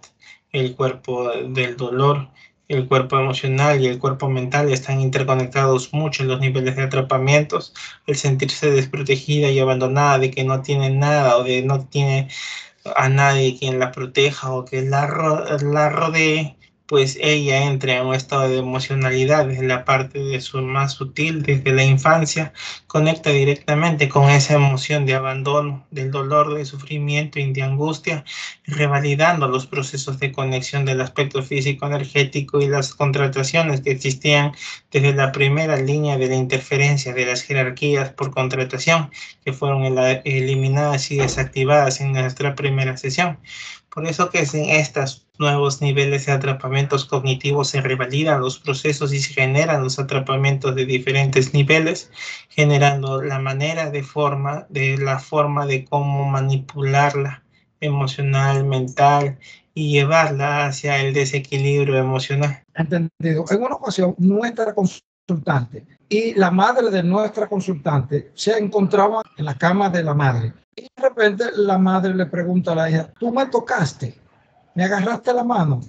el cuerpo del dolor, el cuerpo emocional y el cuerpo mental están interconectados mucho en los niveles de atrapamientos, el sentirse desprotegida y abandonada, de que no tiene nada o de no tiene a nadie quien la proteja o que la rodee, pues ella entra en un estado de emocionalidad desde la parte de su más sutil, desde la infancia, conecta directamente con esa emoción de abandono, del dolor, del sufrimiento y de angustia, revalidando los procesos de conexión del aspecto físico energético y las contrataciones que existían desde la primera línea de la interferencia de las jerarquías por contratación, que fueron eliminadas y desactivadas en nuestra primera sesión. Por eso que en estos nuevos niveles de atrapamientos cognitivos se revalidan los procesos y se generan los atrapamientos de diferentes niveles, generando la forma de cómo manipularla emocional, mental y llevarla hacia el desequilibrio emocional. Entendido. En una ocasión, nuestra consultante y la madre de nuestra consultante se encontraban en la cama de la madre. Y de repente la madre le pregunta a la hija, ¿tú me tocaste? ¿Me agarraste la mano?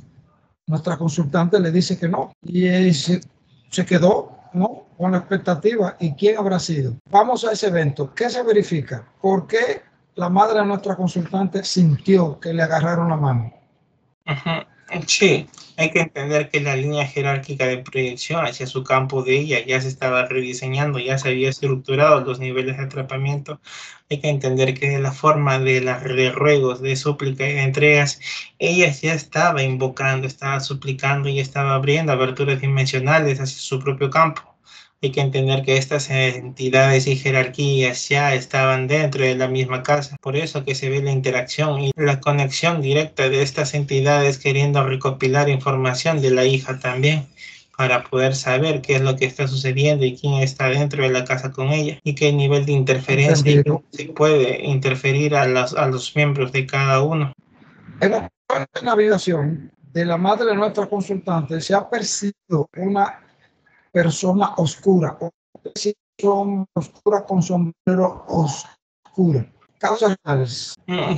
Nuestra consultante le dice que no. Y él se quedó, ¿no?, con la expectativa. ¿Y quién habrá sido? Vamos a ese evento. ¿Qué se verifica? ¿Por qué la madre de nuestra consultante sintió que le agarraron la mano? Ujú. Sí, hay que entender que la línea jerárquica de proyección hacia su campo de ella ya se estaba rediseñando, ya se había estructurado los niveles de atrapamiento. Hay que entender que de la forma de ruegos, de súplica y de entregas, ella ya estaba invocando, estaba suplicando y estaba abriendo aberturas dimensionales hacia su propio campo. Hay que entender que estas entidades y jerarquías ya estaban dentro de la misma casa. Por eso que se ve la interacción y la conexión directa de estas entidades queriendo recopilar información de la hija también, para poder saber qué es lo que está sucediendo y quién está dentro de la casa con ella y qué nivel de interferencia y cómo se puede interferir a los miembros de cada uno. En la habitación de la madre de nuestra consultante se ha percibido una persona oscura, o oscura con sombrero oscuro. Causas reales.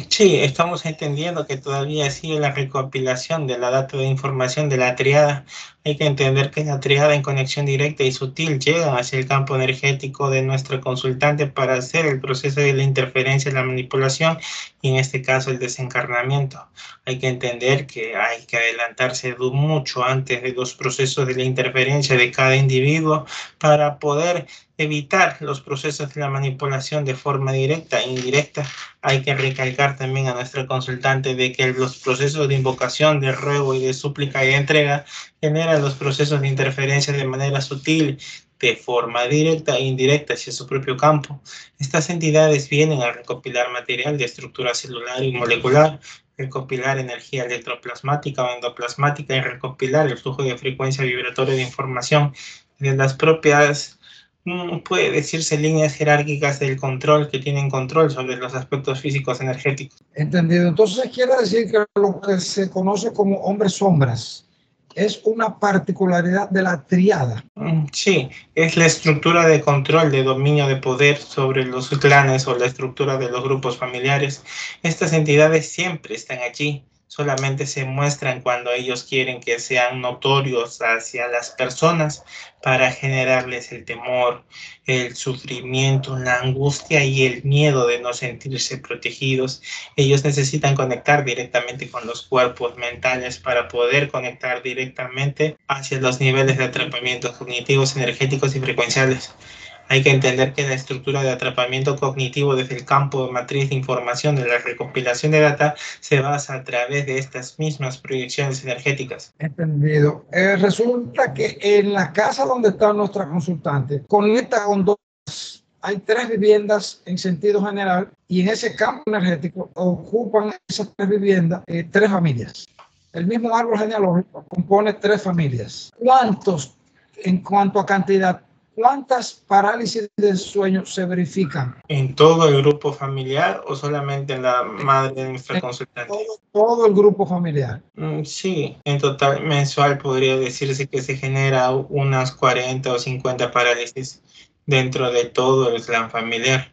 Sí, estamos entendiendo que todavía sigue la recopilación de la data de información de la triada. Hay que entender que la triada en conexión directa y sutil llega hacia el campo energético de nuestro consultante para hacer el proceso de la interferencia, la manipulación y en este caso el desencarnamiento. Hay que entender que hay que adelantarse mucho antes de los procesos de la interferencia de cada individuo para poder evitar los procesos de la manipulación de forma directa e indirecta. Hay que recalcar también a nuestro consultante de que los procesos de invocación, de ruego y de súplica y de entrega generan los procesos de interferencia de manera sutil, de forma directa e indirecta hacia su propio campo. Estas entidades vienen a recopilar material de estructura celular y molecular, recopilar energía electroplasmática o endoplasmática y recopilar el flujo de frecuencia vibratoria de información de las propias, puede decirse, líneas jerárquicas del control que tienen control sobre los aspectos físicos energéticos. Entendido. Entonces quiere decir que lo que se conoce como hombres sombras es una particularidad de la triada. Sí, es la estructura de control, de dominio de poder sobre los clanes o la estructura de los grupos familiares. Estas entidades siempre están allí, solamente se muestran cuando ellos quieren que sean notorios hacia las personas para generarles el temor, el sufrimiento, la angustia y el miedo de no sentirse protegidos. Ellos necesitan conectar directamente con los cuerpos mentales para poder conectar directamente hacia los niveles de atrapamiento cognitivos, energéticos y frecuenciales. Hay que entender que la estructura de atrapamiento cognitivo desde el campo de matriz de información de la recopilación de data se basa a través de estas mismas proyecciones energéticas. Entendido. Resulta que en la casa donde está nuestra consultante conecta con dos. Hay 3 viviendas en sentido general y en ese campo energético ocupan esas 3 viviendas 3 familias. El mismo árbol genealógico compone 3 familias. ¿Cuántos, en cuanto a cantidad, cuántas parálisis de sueño se verifican? ¿En todo el grupo familiar o solamente en la madre de nuestra consultante? Todo el grupo familiar. Sí, en total mensual podría decirse que se genera unas 40 o 50 parálisis dentro de todo el clan familiar.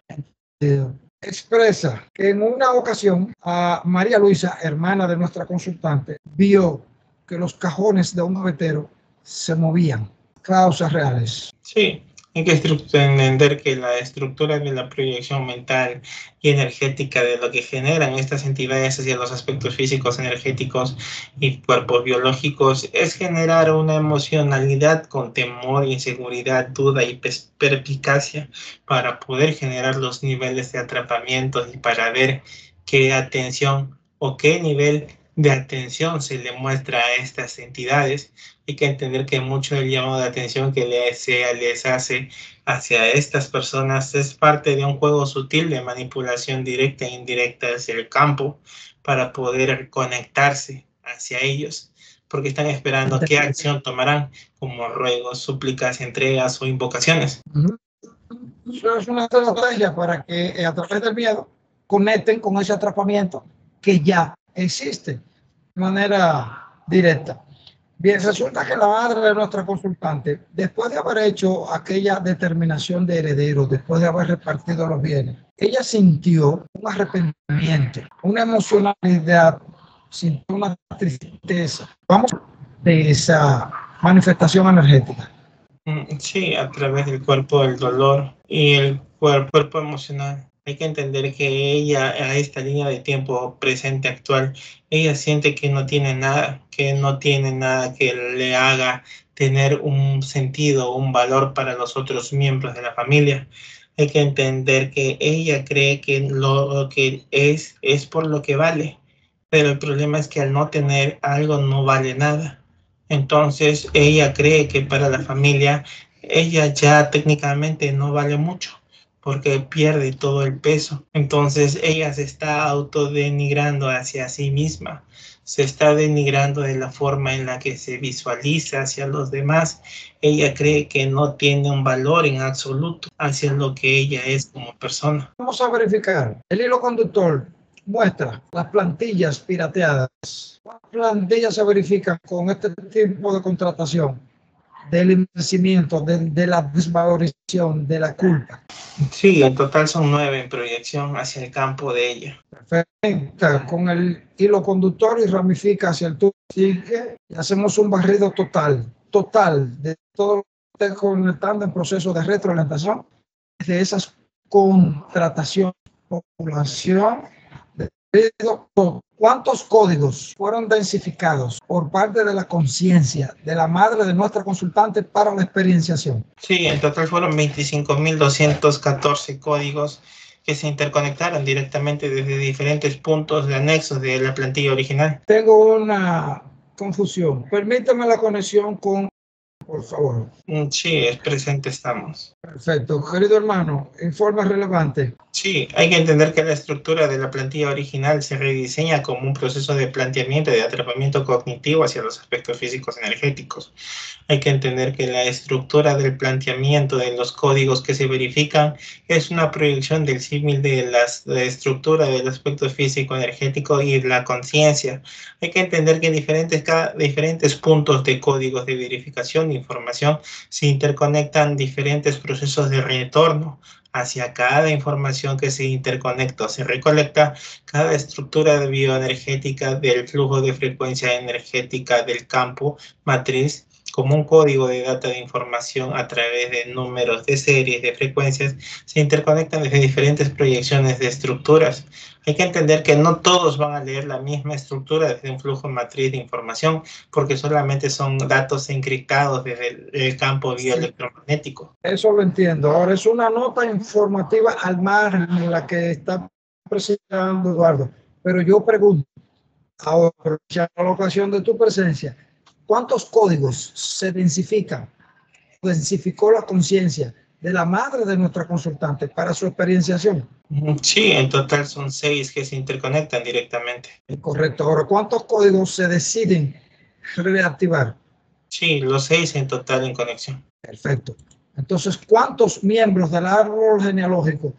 Expresa que en una ocasión a María Luisa, hermana de nuestra consultante, vio que los cajones de un gavetero se movían. Causas reales. Sí, hay que entender que la estructura de la proyección mental y energética de lo que generan estas entidades hacia los aspectos físicos, energéticos y cuerpos biológicos es generar una emocionalidad con temor, inseguridad, duda y perspicacia para poder generar los niveles de atrapamiento y para ver qué atención o qué nivel de atención se le muestra a estas entidades. Hay que entender que mucho del llamado de atención que les hace hacia estas personas es parte de un juego sutil de manipulación directa e indirecta hacia el campo para poder conectarse hacia ellos, porque están esperando qué acción tomarán, como ruegos, súplicas, entregas o invocaciones. Eso es una estrategia para que a través del miedo conecten con ese atrapamiento que ya existe. de manera directa. Bien, resulta que la madre de nuestra consultante, después de haber hecho aquella determinación de herederos, después de haber repartido los bienes, ella sintió un arrepentimiento, una emocionalidad, sintió una tristeza. Vamos de esa manifestación energética. Sí, a través del cuerpo del dolor y el cuerpo emocional. Hay que entender que ella, a esta línea de tiempo presente actual, ella siente que no tiene nada, que le haga tener un sentido, un valor para los otros miembros de la familia. Hay que entender que ella cree que lo que es por lo que vale, pero el problema es que al no tener algo no vale nada. Entonces ella cree que para la familia ella ya técnicamente no vale mucho porque pierde todo el peso. Entonces ella se está autodenigrando hacia sí misma, se está denigrando de la forma en la que se visualiza hacia los demás. Ella cree que no tiene un valor en absoluto hacia lo que ella es como persona. Vamos a verificar. El hilo conductor muestra las plantillas pirateadas. ¿Cuántas plantillas se verifican con este tipo de contratación? Del envejecimiento, de la desvalorización, de la culpa. Sí, en total son 9 en proyección hacia el campo de ella. Perfecto. Con el hilo conductor y ramifica hacia el tubo. Así que hacemos un barrido total de todo lo que esté conectando en proceso de retroalimentación de esas contrataciones, población, de ¿cuántos códigos fueron densificados por parte de la conciencia de la madre de nuestra consultante para la experienciación? Sí, en total fueron 25.214 códigos que se interconectaron directamente desde diferentes puntos de anexos de la plantilla original. Tengo una confusión. Permítame la conexión con, por favor. Sí, es presente estamos. Perfecto. Querido hermano, informe relevante. Sí, hay que entender que la estructura de la plantilla original se rediseña como un proceso de planteamiento y de atrapamiento cognitivo hacia los aspectos físicos energéticos. Hay que entender que la estructura del planteamiento de los códigos que se verifican es una proyección del símil de la estructura del aspecto físico energético y la conciencia. Hay que entender que diferentes puntos de códigos de verificación de información se interconectan diferentes procesos de retorno hacia cada información que se interconecta o se recolecta, cada estructura bioenergética del flujo de frecuencia energética del campo matriz como un código de data de información a través de números de series de frecuencias, se interconectan desde diferentes proyecciones de estructuras. Hay que entender que no todos van a leer la misma estructura desde un flujo matriz de información, porque solamente son datos encriptados desde el campo bioelectromagnético. Eso lo entiendo. Ahora es una nota informativa al margen en la que está presentando Eduardo. Pero yo pregunto, ahora, aprovechando la ocasión de tu presencia, ¿cuántos códigos se densificó la conciencia de la madre de nuestra consultante para su experienciación? Sí, en total son 6 que se interconectan directamente. Correcto. Ahora, ¿cuántos códigos se deciden reactivar? Sí, los 6 en total en conexión. Perfecto. Entonces, ¿cuántos miembros del árbol genealógico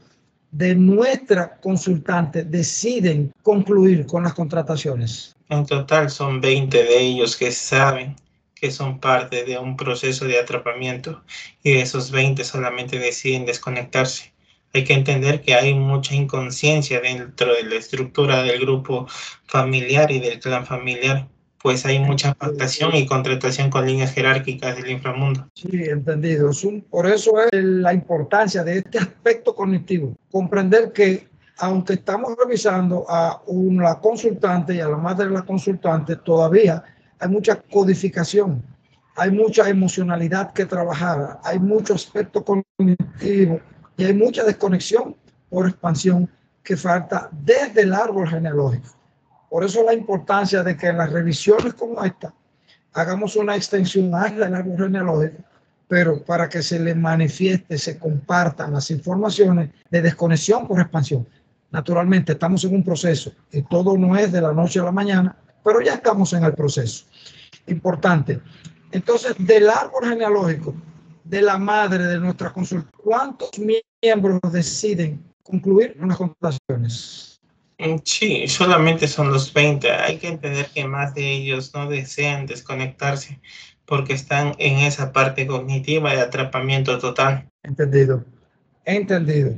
de nuestra consultante deciden concluir con las contrataciones? En total son 20 de ellos que saben que son parte de un proceso de atrapamiento y de esos 20 solamente deciden desconectarse. Hay que entender que hay mucha inconsciencia dentro de la estructura del grupo familiar y del clan familiar, pues hay mucha pactación y contratación con líneas jerárquicas del inframundo. Sí, entendido. Por eso es la importancia de este aspecto cognitivo. Comprender que aunque estamos revisando a una consultante y a la madre de la consultante, todavía hay mucha codificación, hay mucha emocionalidad que trabajar, hay mucho aspecto cognitivo y hay mucha desconexión por expansión que falta desde el árbol genealógico. Por eso la importancia de que en las revisiones como esta hagamos una extensión del árbol genealógico, pero para que se le manifieste, se compartan las informaciones de desconexión por expansión. Naturalmente estamos en un proceso y todo no es de la noche a la mañana, pero ya estamos en el proceso. Importante. Entonces, del árbol genealógico de la madre de nuestra consulta, ¿cuántos miembros deciden concluir unas contrataciones? Sí, solamente son los 20. Hay que entender que más de ellos no desean desconectarse porque están en esa parte cognitiva de atrapamiento total. Entendido. Entendido.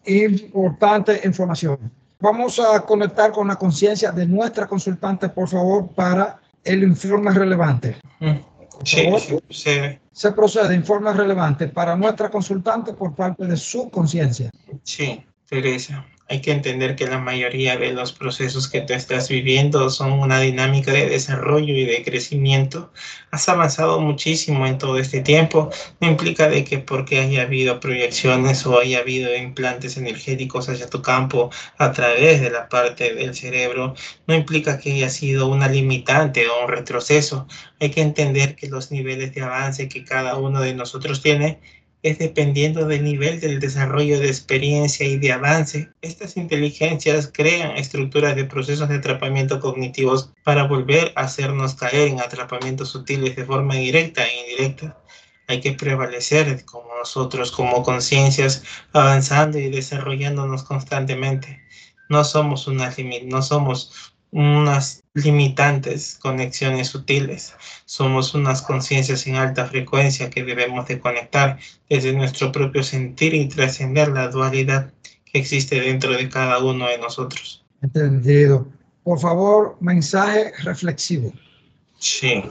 Importante información. Vamos a conectar con la conciencia de nuestra consultante, por favor, para el informe relevante. Por Sí, favor. se procede. Se procede, informe relevante para nuestra consultante por parte de su conciencia. Sí, Teresa. Hay que entender que la mayoría de los procesos que tú estás viviendo son una dinámica de desarrollo y de crecimiento. Has avanzado muchísimo en todo este tiempo. No implica de que porque haya habido proyecciones o haya habido implantes energéticos hacia tu campo a través de la parte del cerebro, no implica que haya sido una limitante o un retroceso. Hay que entender que los niveles de avance que cada uno de nosotros tiene es dependiendo del nivel del desarrollo de experiencia y de avance. Estas inteligencias crean estructuras de procesos de atrapamiento cognitivos para volver a hacernos caer en atrapamientos sutiles de forma directa e indirecta. Hay que prevalecer como nosotros, como conciencias, avanzando y desarrollándonos constantemente. No somos unas limitantes conexiones sutiles, somos unas conciencias en alta frecuencia que debemos de conectar desde nuestro propio sentir y trascender la dualidad que existe dentro de cada uno de nosotros. Entendido. Por favor, mensaje reflexivo. Sí,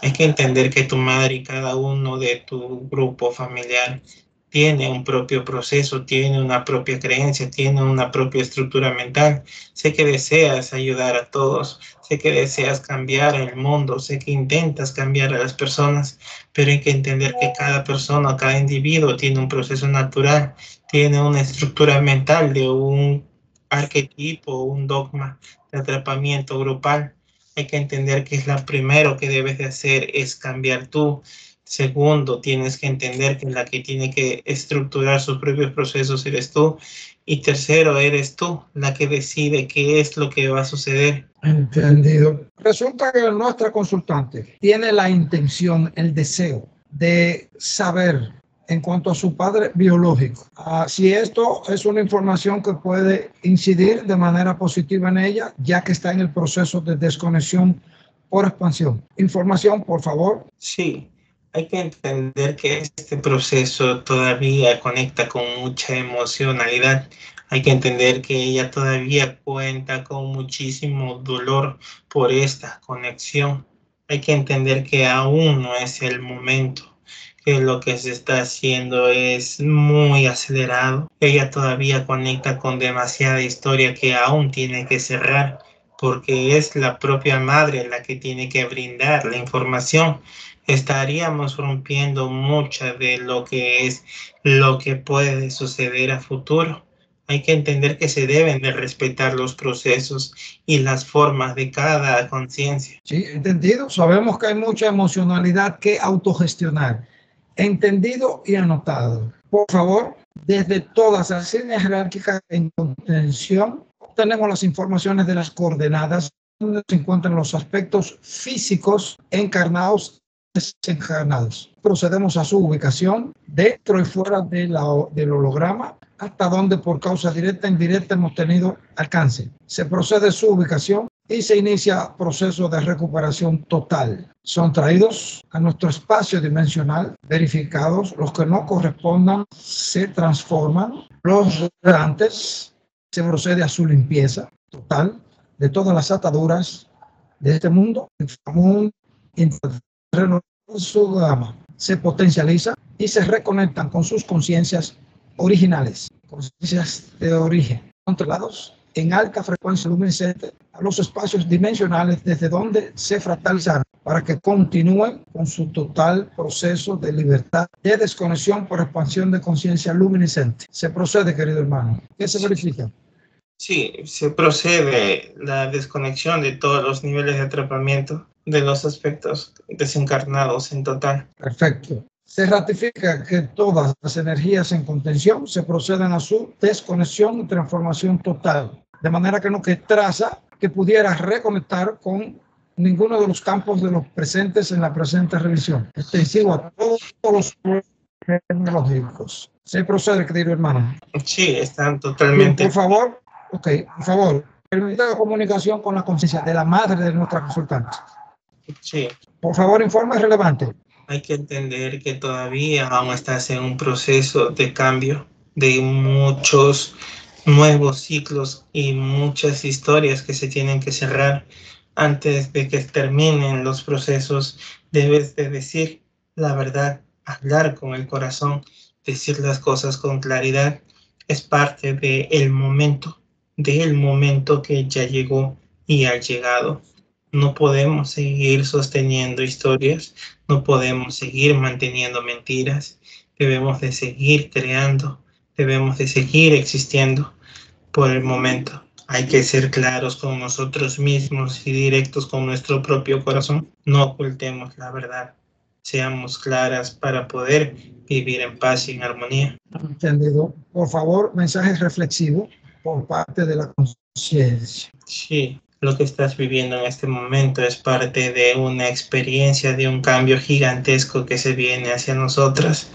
hay que entender que tu madre y cada uno de tu grupo familiar tiene un propio proceso, tiene una propia creencia, tiene una propia estructura mental. Sé que deseas ayudar a todos, sé que deseas cambiar el mundo, sé que intentas cambiar a las personas, pero hay que entender que cada persona, cada individuo tiene un proceso natural, tiene una estructura mental de un arquetipo, un dogma de atrapamiento grupal. Hay que entender que es lo primero que debes de hacer es cambiar tú. Segundo, tienes que entender que la que tiene que estructurar sus propios procesos eres tú. Y tercero, eres tú la que decide qué es lo que va a suceder. Entendido. Resulta que nuestra consultante tiene la intención, el deseo de saber en cuanto a su padre biológico. Si esto es una información que puede incidir de manera positiva en ella, ya que está en el proceso de desconexión por expansión. Información, por favor. Sí, hay que entender que este proceso todavía conecta con mucha emocionalidad. Hay que entender que ella todavía cuenta con muchísimo dolor por esta conexión. Hay que entender que aún no es el momento, que lo que se está haciendo es muy acelerado. Ella todavía conecta con demasiada historia que aún tiene que cerrar, porque es la propia madre la que tiene que brindar la información. Estaríamos rompiendo mucha de lo que es lo que puede suceder a futuro. Hay que entender que se deben de respetar los procesos y las formas de cada conciencia. Sí, entendido. Sabemos que hay mucha emocionalidad que autogestionar. Entendido y anotado. Por favor, desde todas las líneas jerárquicas en contención, tenemos las informaciones de las coordenadas donde se encuentran los aspectos físicos encarnados y desencarnados. Procedemos a su ubicación dentro y fuera del holograma, hasta donde por causa directa e indirecta hemos tenido alcance. Se procede a su ubicación y se inicia proceso de recuperación total. Son traídos a nuestro espacio dimensional, verificados, los que no correspondan se transforman, los restantes se procede a su limpieza total de todas las ataduras de este mundo, su gama se potencializa y se reconectan con sus conciencias originales, conciencias de origen, controlados en alta frecuencia luminiscente a los espacios dimensionales desde donde se fractalizaron para que continúen con su total proceso de libertad de desconexión por expansión de conciencia luminiscente. Se procede, querido hermano. ¿Qué se verifica? Sí, se procede la desconexión de todos los niveles de atrapamiento de los aspectos desencarnados en total. Perfecto. Se ratifica que todas las energías en contención se proceden a su desconexión y transformación total, de manera que no que traza que pudiera reconectar con ninguno de los campos de los presentes en la presente revisión, extensivo a todos los tecnológicos. Se procede, querido hermano. Sí, están Bien, por totalmente. favor, Ok, por favor, permita la comunicación con la conciencia de la madre de nuestra consultante. Sí. Por favor, informe relevante. Hay que entender que todavía aún estás en un proceso de cambio, de muchos nuevos ciclos y muchas historias que se tienen que cerrar antes de que terminen los procesos. Debes de decir la verdad, hablar con el corazón, decir las cosas con claridad. Es parte del momento que ya llegó y ha llegado. No podemos seguir sosteniendo historias, no podemos seguir manteniendo mentiras, debemos de seguir creando, debemos de seguir existiendo por el momento. Hay que ser claros con nosotros mismos y directos con nuestro propio corazón. No ocultemos la verdad. Seamos claras para poder vivir en paz y en armonía. Entendido. Por favor, mensajes reflexivos por parte de la conciencia. Sí, lo que estás viviendo en este momento es parte de una experiencia, de un cambio gigantesco que se viene hacia nosotras.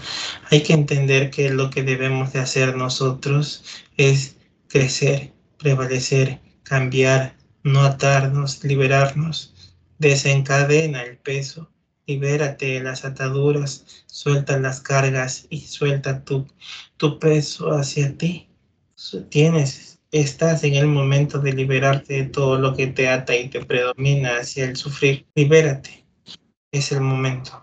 Hay que entender que lo que debemos de hacer nosotros es crecer, prevalecer, cambiar, no atarnos, liberarnos. Desencadena el peso, libérate de las ataduras, suelta las cargas y suelta tu peso hacia ti. Estás en el momento de liberarte de todo lo que te ata y te predomina hacia el sufrir. Libérate, es el momento.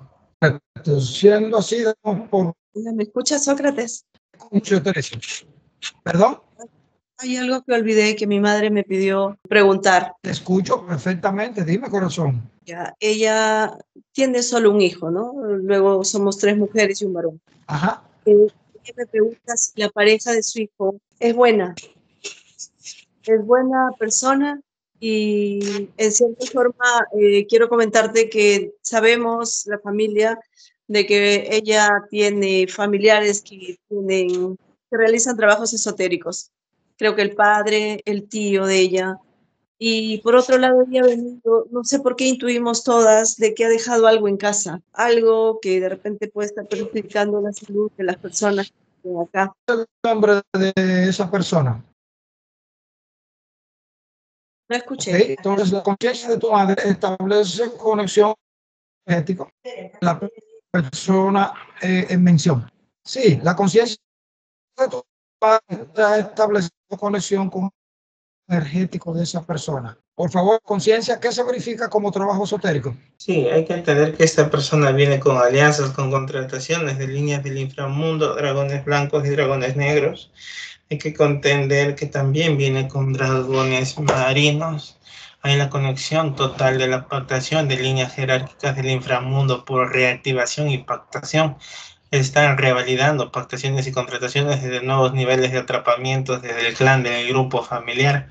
Siendo así, por ¿Me escucha, Sócrates? mucho interés. ¿Perdón? Hay algo que olvidé que mi madre me pidió preguntar. Te escucho perfectamente. Dime, corazón. Ya, ella tiene solo un hijo, ¿no? Luego somos 3 mujeres y un varón. Ajá. Ella me pregunta si la pareja de su hijo es buena persona y en cierta forma quiero comentarte que sabemos, la familia, de que ella tiene familiares que realizan trabajos esotéricos. Creo que el padre, el tío de ella. Y por otro lado, ella ha venido, no sé por qué intuimos todas de que ha dejado algo en casa, algo que de repente puede estar perjudicando la salud de las personas que están acá. El nombre de esa persona. No escuché. Okay. Entonces, la conciencia de tu madre establece conexión energética la persona en mención. Sí, la conciencia de tu madre ha establecido conexión con el energético de esa persona. Por favor, conciencia, ¿qué se verifica como trabajo esotérico? Sí, hay que entender que esta persona viene con alianzas, con contrataciones de líneas del inframundo, dragones blancos y dragones negros. Hay que entender que también viene con dragones marinos. Hay la conexión total de la pactación de líneas jerárquicas del inframundo por reactivación y pactación. Están revalidando pactaciones y contrataciones desde nuevos niveles de atrapamientos desde el clan del grupo familiar.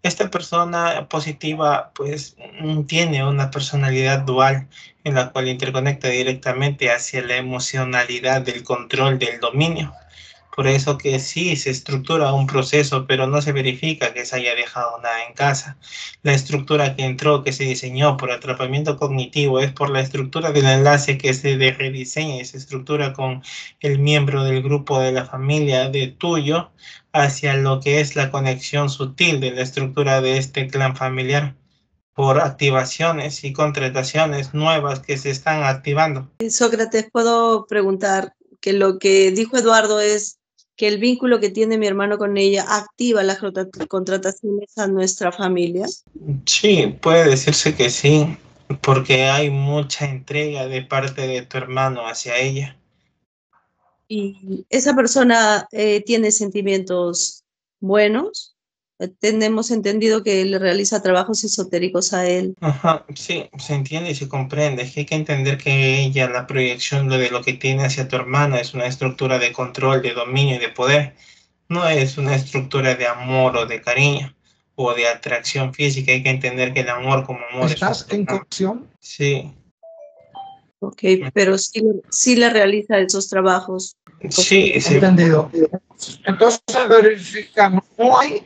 Esta persona positiva pues tiene una personalidad dual en la cual interconecta directamente hacia la emocionalidad del control del dominio. Por eso que sí se estructura un proceso, pero no se verifica que se haya dejado nada en casa. La estructura que entró, que se diseñó por atrapamiento cognitivo, es por la estructura del enlace que se rediseña y se estructura con el miembro del grupo de la familia de tuyo hacia lo que es la conexión sutil de la estructura de este clan familiar por activaciones y contrataciones nuevas que se están activando. Sócrates, puedo preguntar que lo que dijo Eduardo es que el vínculo que tiene mi hermano con ella activa las contrataciones a nuestra familia. Sí, puede decirse que sí, porque hay mucha entrega de parte de tu hermano hacia ella. Y esa persona tiene sentimientos buenos. Tenemos entendido que le realiza trabajos esotéricos a él. Ajá, sí, se entiende y se comprende. Es que hay que entender que ella, la proyección de lo que tiene hacia tu hermano es una estructura de control, de dominio y de poder. No es una estructura de amor o de cariño o de atracción física. Hay que entender que el amor como amor ¿Estás en conexión? Sí. Ok, pero sí le realiza esos trabajos. Sí, sí. Entendido. Entonces verificamos, no hay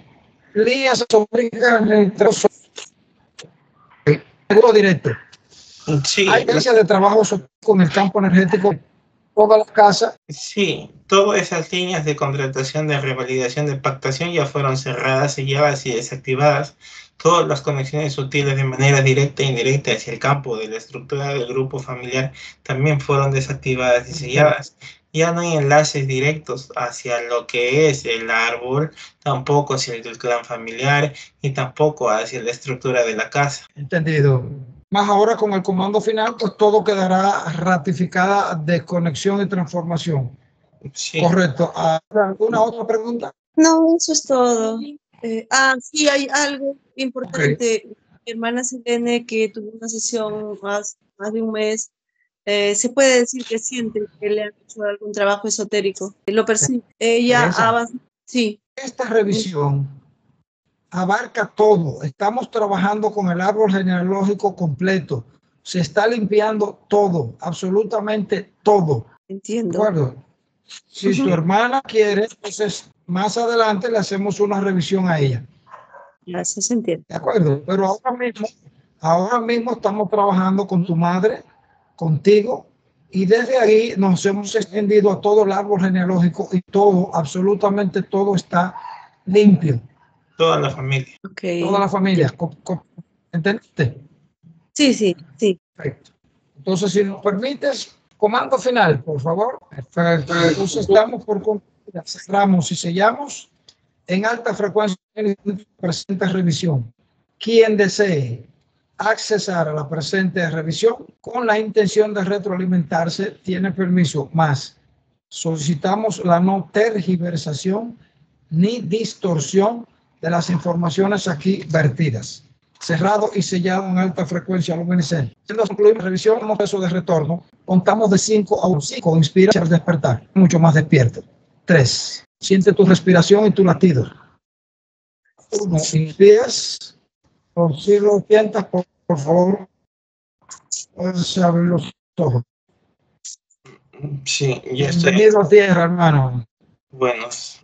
líneas esotéricas entre los directo. Sí, hay líneas de trabajo con el campo energético. toda la casa. Sí, todas esas líneas de contratación de revalidación de pactación ya fueron cerradas, selladas y desactivadas. Todas las conexiones útiles de manera directa e indirecta hacia el campo de la estructura del grupo familiar también fueron desactivadas y selladas. Ya no hay enlaces directos hacia lo que es el árbol, tampoco hacia el clan familiar y tampoco hacia la estructura de la casa. Entendido. Más ahora con el comando final, pues todo quedará ratificada desconexión y transformación. Sí. Correcto. ¿Alguna otra pregunta? No, eso es todo. Sí, hay algo importante. Mi hermana Selene, que tuvo una sesión más de un mes, se puede decir que siente que le han hecho algún trabajo esotérico. Lo percibe. Ella avanza. Sí. Esta revisión abarca todo. Estamos trabajando con el árbol genealógico completo. Se está limpiando todo, absolutamente todo. Entiendo. ¿De acuerdo? Si tu hermana quiere, entonces más adelante le hacemos una revisión a ella. Gracias, entiendo. ¿De acuerdo? Pero ahora mismo estamos trabajando con tu madre, contigo, y desde ahí nos hemos extendido a todo el árbol genealógico y todo, absolutamente todo está limpio. Toda la familia. Okay. Toda la familia. ¿Entendiste? Sí, sí, sí. Perfecto. Entonces, si nos permites, comando final, por favor. Perfecto. Entonces, estamos por concluir, cerramos y sellamos en alta frecuencia presente revisión. Quien desee accesar a la presente revisión con la intención de retroalimentarse tiene permiso, más solicitamos la no tergiversación ni distorsión de las informaciones aquí vertidas. Cerrado y sellado en alta frecuencia luminiscente. Siendo concluida la revisión, en un proceso de retorno, contamos de 5 a 1. 5, inspira al despertar, mucho más despierto. 3, siente tu respiración y tu latido. 1, inspiras, por si lo sientas, por favor, puedes abrir los ojos. Sí, ya estoy. Bienvenido a tierra, hermano. Buenas.